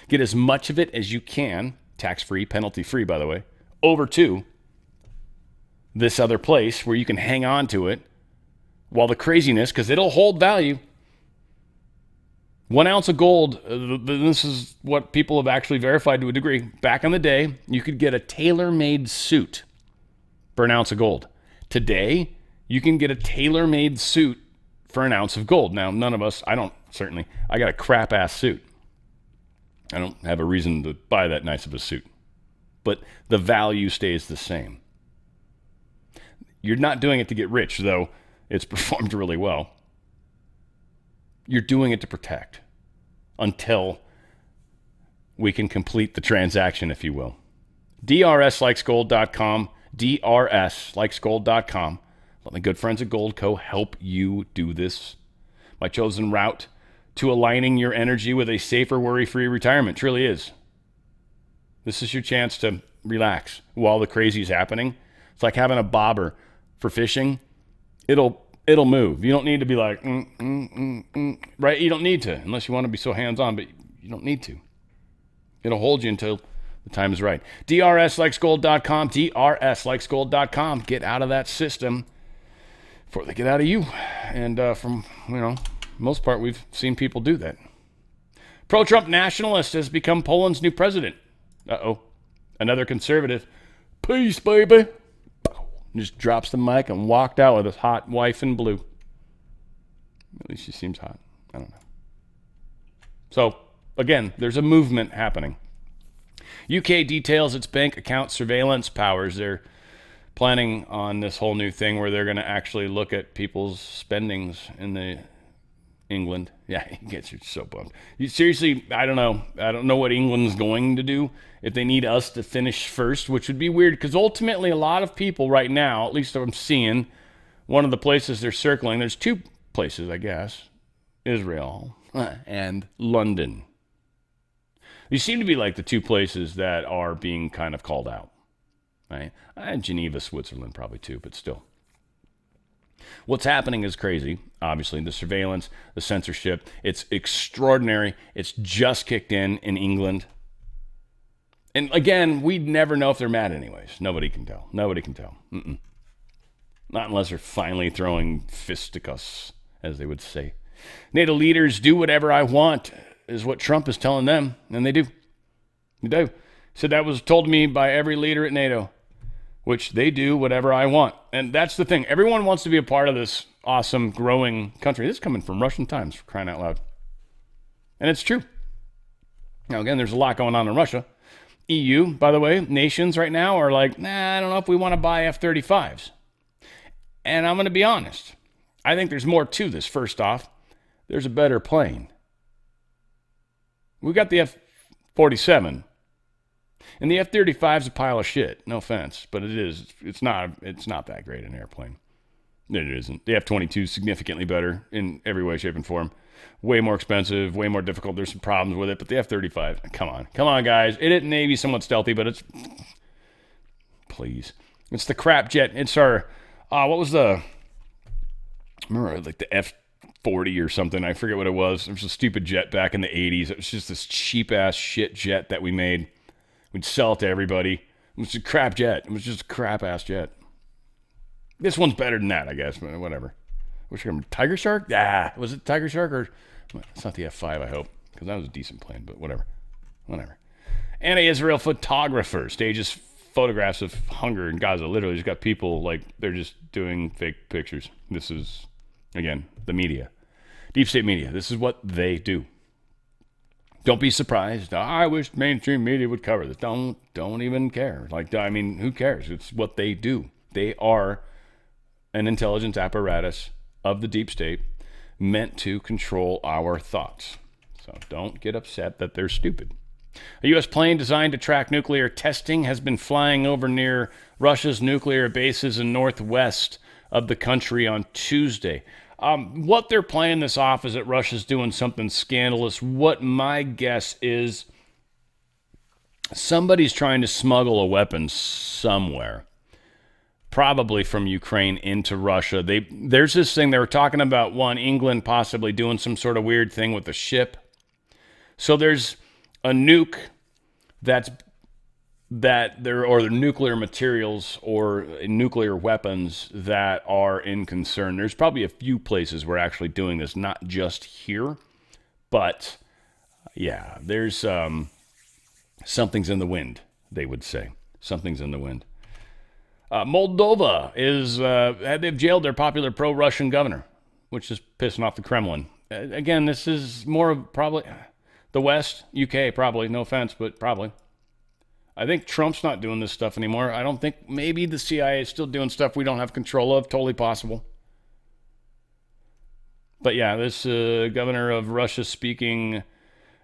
Get as much of it as you can, tax-free, penalty-free, by the way, over to this other place where you can hang on to it while the craziness, because it'll hold value. 1 ounce of gold, this is what people have actually verified to a degree. Back in the day, you could get a tailor-made suit for 1 ounce of gold. Today, you can get a tailor-made suit for 1 ounce of gold. Now, none of us, I got a crap-ass suit. I don't have a reason to buy that nice of a suit. But the value stays the same. You're not doing it to get rich, though it's performed really well. You're doing it to protect until we can complete the transaction, if you will. DRSlikesgold.com, DRSlikesgold.com. Let my good friends at Goldco help you do this. My chosen route to aligning your energy with a safer, worry-free retirement truly is. This is your chance to relax while the crazy is happening. It's like having a bobber for fishing. It'll move. You don't need to be like, right? You don't need to, unless you want to be so hands-on, but you don't need to. It'll hold you until the time is right. DRSlikesgold.com, DRSlikesgold.com. Get out of that system before they get out of you. And from, most part, we've seen people do that. Pro-Trump nationalist has become Poland's new president. Uh-oh. Another conservative. Peace, baby. Just drops the mic and walked out with his hot wife in blue. At least she seems hot. I don't know. So, again, there's a movement happening. UK details its bank account surveillance powers. They're planning on this whole new thing where they're going to actually look at people's spendings in the England. Yeah, it gets you so bummed. Seriously, I don't know. I don't know what England's going to do if they need us to finish first, which would be weird because ultimately a lot of people right now, at least I'm seeing, one of the places they're circling, there's two places, I guess, Israel and London. These seem to be like the two places that are being kind of called out, right? And Geneva, Switzerland probably too, but still. What's happening is crazy, obviously. The surveillance, the censorship, it's extraordinary. It's just kicked in England. And again, we'd never know if they're mad anyways. Nobody can tell. Nobody can tell. Not unless they're finally throwing fisticuffs, as they would say. NATO leaders do whatever I want, is what Trump is telling them, and they do. They do. So that was told to me by every leader at NATO, which they do whatever I want. And that's the thing. Everyone wants to be a part of this awesome, growing country. This is coming from Russian times, for crying out loud. And it's true. Now, again, there's a lot going on in Russia. EU, by the way, nations right now are like, I don't know if we want to buy F-35s. And I'm going to be honest. I think there's more to this. First off, there's a better plane. We got the F-47. And the F-35 is a pile of shit. No offense, but it is. It's not that great an airplane. It isn't. The F-22 is significantly better in every way, shape, and form. Way more expensive, way more difficult. There's some problems with it, but the F-35, come on, guys. It isn't maybe somewhat stealthy, but it's, please. It's the crap jet. It's our, what was remember like the F-40 or something. I forget what it was. It was a stupid jet back in the 80s. It was just this cheap-ass shit jet that we made. We'd sell it to everybody. It was a crap jet. It was just a crap-ass jet. This one's better than that, I guess, but whatever. Which one? Tiger Shark? Was it Tiger Shark or... It's not the F5, I hope, because that was a decent plane, but whatever. Anti-Israel photographer stages photographs of hunger in Gaza. Literally, just got people, like, they're just doing fake pictures. This is, again, the media. Deep state media. This is what they do. Don't be surprised. I wish mainstream media would cover this. Don't even care. Like, I mean, who cares? It's what they do. They are an intelligence apparatus of the deep state meant to control our thoughts. So don't get upset that they're stupid. A U.S. plane designed to track nuclear testing has been flying over near Russia's nuclear bases in northwest of the country on Tuesday. What they're playing this off is that Russia's doing something scandalous. What my guess is somebody's trying to smuggle a weapon somewhere. Probably from Ukraine into Russia. There's this thing they were talking about, England possibly doing some sort of weird thing with the ship. So there's a nuke or the nuclear materials or nuclear weapons that are in concern. There's probably a few places we're actually doing this, not just here, But yeah, there's something's in the wind, they would say. Something's in the wind. Moldova is, they've jailed their popular pro-Russian governor, which is pissing off the Kremlin. Again, this is more of probably the West, UK, probably. No offense, but probably. I think Trump's not doing this stuff anymore. I don't think, maybe the CIA is still doing stuff we don't have control of. Totally possible. But yeah, this governor of Russia-speaking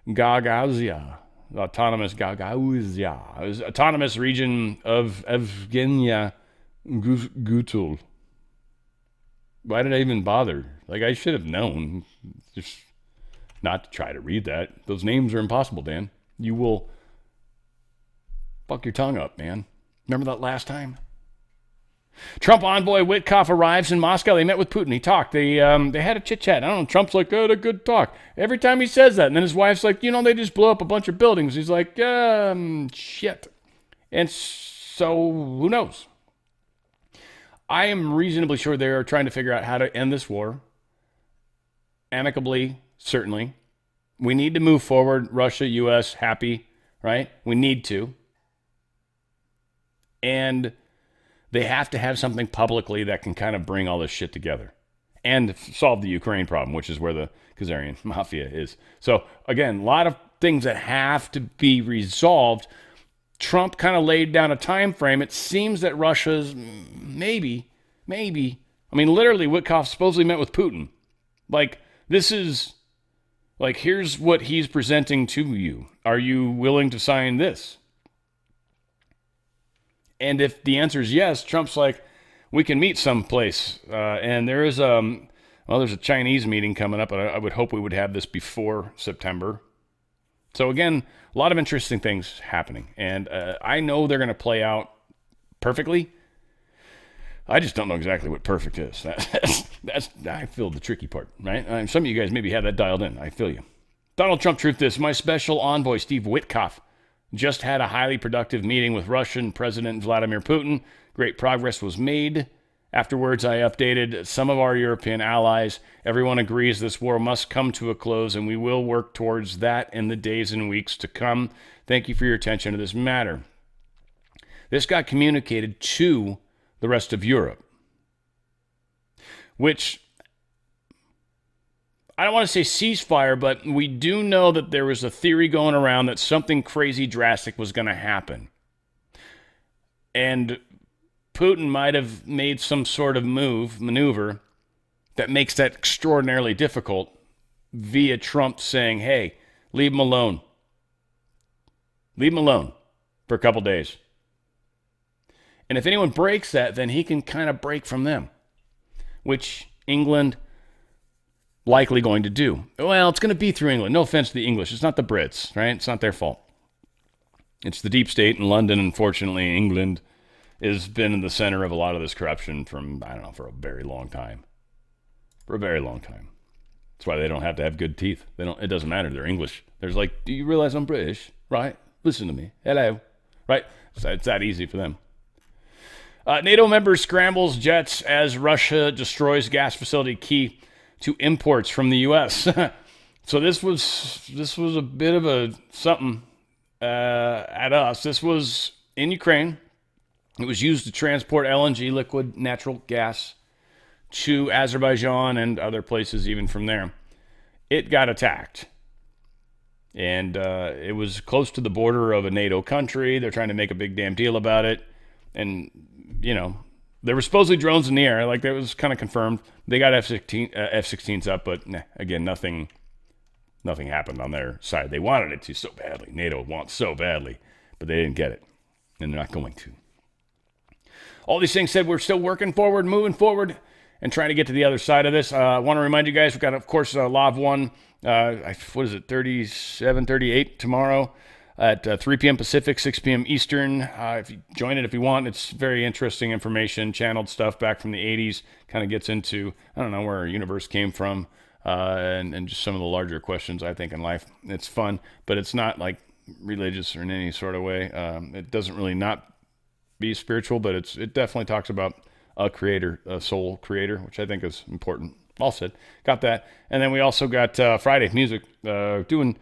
Gagauzia, autonomous Gagauzia, autonomous region of Evgenia Gutul. Why did I even bother? Like, I should have known. Just not to try to read that. Those names are impossible, Dan. You will fuck your tongue up, man. Remember that last time? Trump envoy Witkoff arrives in Moscow. They met with Putin. He talked. They had a chit-chat. I don't know. Trump's like, oh, a good talk. Every time he says that. And then his wife's like, they just blew up a bunch of buildings. He's like, shit. And so, who knows? I am reasonably sure they are trying to figure out how to end this war. Amicably, certainly. We need to move forward. Russia, U.S., happy, right? We need to. And they have to have something publicly that can kind of bring all this shit together and solve the Ukraine problem, which is where the Khazarian mafia is. So, again, a lot of things that have to be resolved. Trump kind of laid down a time frame. It seems that Russia's maybe, I mean, literally, Witkoff supposedly met with Putin. Like, this is, like, here's what he's presenting to you. Are you willing to sign this? And if the answer is yes, Trump's like, we can meet someplace. And there is, there's a Chinese meeting coming up, and I would hope we would have this before September. So again, a lot of interesting things happening. And I know they're going to play out perfectly. I just don't know exactly what perfect is. That's I feel the tricky part, right? Some of you guys maybe have that dialed in. I feel you. Donald Trump truth this. My special envoy, Steve Witkoff, just had a highly productive meeting with Russian President Vladimir Putin. Great progress was made. Afterwards, I updated some of our European allies. Everyone agrees this war must come to a close, and we will work towards that in the days and weeks to come. Thank you for your attention to this matter. This got communicated to the rest of Europe, which I don't want to say ceasefire, but we do know that there was a theory going around that something crazy drastic was going to happen. And Putin might have made some sort of maneuver that makes that extraordinarily difficult via Trump saying, hey, leave him alone. Leave him alone for a couple days. And if anyone breaks that, then he can kind of break from them, which England likely going to do. Well, it's going to be through England. No offense to the English. It's not the Brits, right? It's not their fault. It's the deep state in London. Unfortunately, England has been in the center of a lot of this corruption from, for a very long time. For a very long time. That's why they don't have to have good teeth. It doesn't matter. They're English. There's like, do you realize I'm British? Right? Listen to me. Hello. Right? It's that easy for them. NATO member scrambles jets as Russia destroys gas facility key to imports from the U.S. So this was a bit of a something at us. This was in Ukraine. It was used to transport LNG, liquid natural gas, to Azerbaijan and other places even from there. It got attacked. And it was close to the border of a NATO country. They're trying to make a big damn deal about it. And, there were supposedly drones in the air. Like, that was kind of confirmed. They got F-16s up, but again, nothing happened on their side. They wanted it to so badly. NATO wants so badly, but they didn't get it. And they're not going to. All these things said, we're still working forward, moving forward, and trying to get to the other side of this. I want to remind you guys, we've got, of course, Law of One, 37, 38 tomorrow at 3 p.m. Pacific, 6 p.m. Eastern. If you join it if you want, it's very interesting information, channeled stuff back from the 80s, kind of gets into, where our universe came from, and just some of the larger questions, I think, in life. It's fun, but it's not like religious or in any sort of way. It doesn't really not be spiritual, but it definitely talks about a creator, a soul creator, which I think is important. all said. Got that. And then we also got Friday music. Doing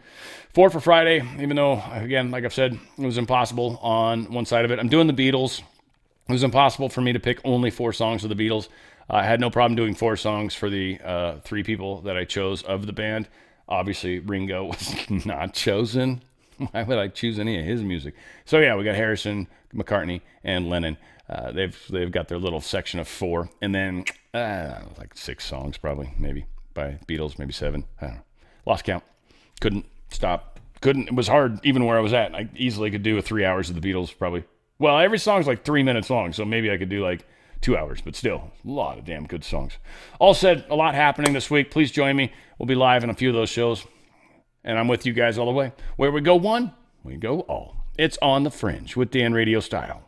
4 for Friday, even though, again, like I've said, it was impossible on one side of it. I'm doing the Beatles. It was impossible for me to pick only 4 songs of the Beatles. I had no problem doing 4 songs for the 3 people that I chose of the band. Obviously, Ringo was not chosen. Why would I choose any of his music? So yeah, we got Harrison, McCartney, and Lennon. They've got their little section of 4, and then like 6 songs probably, maybe by Beatles, maybe 7. I don't know. Lost count. Couldn't stop. It was hard even where I was at. I easily could do 3 hours of the Beatles probably. Well, every song's like 3 minutes long, so maybe I could do like 2 hours, but still, a lot of damn good songs. All said, a lot happening this week. Please join me. We'll be live in a few of those shows, and I'm with you guys all the way. Where we go one, we go all. It's on the Fringe with Dan RadioStyle.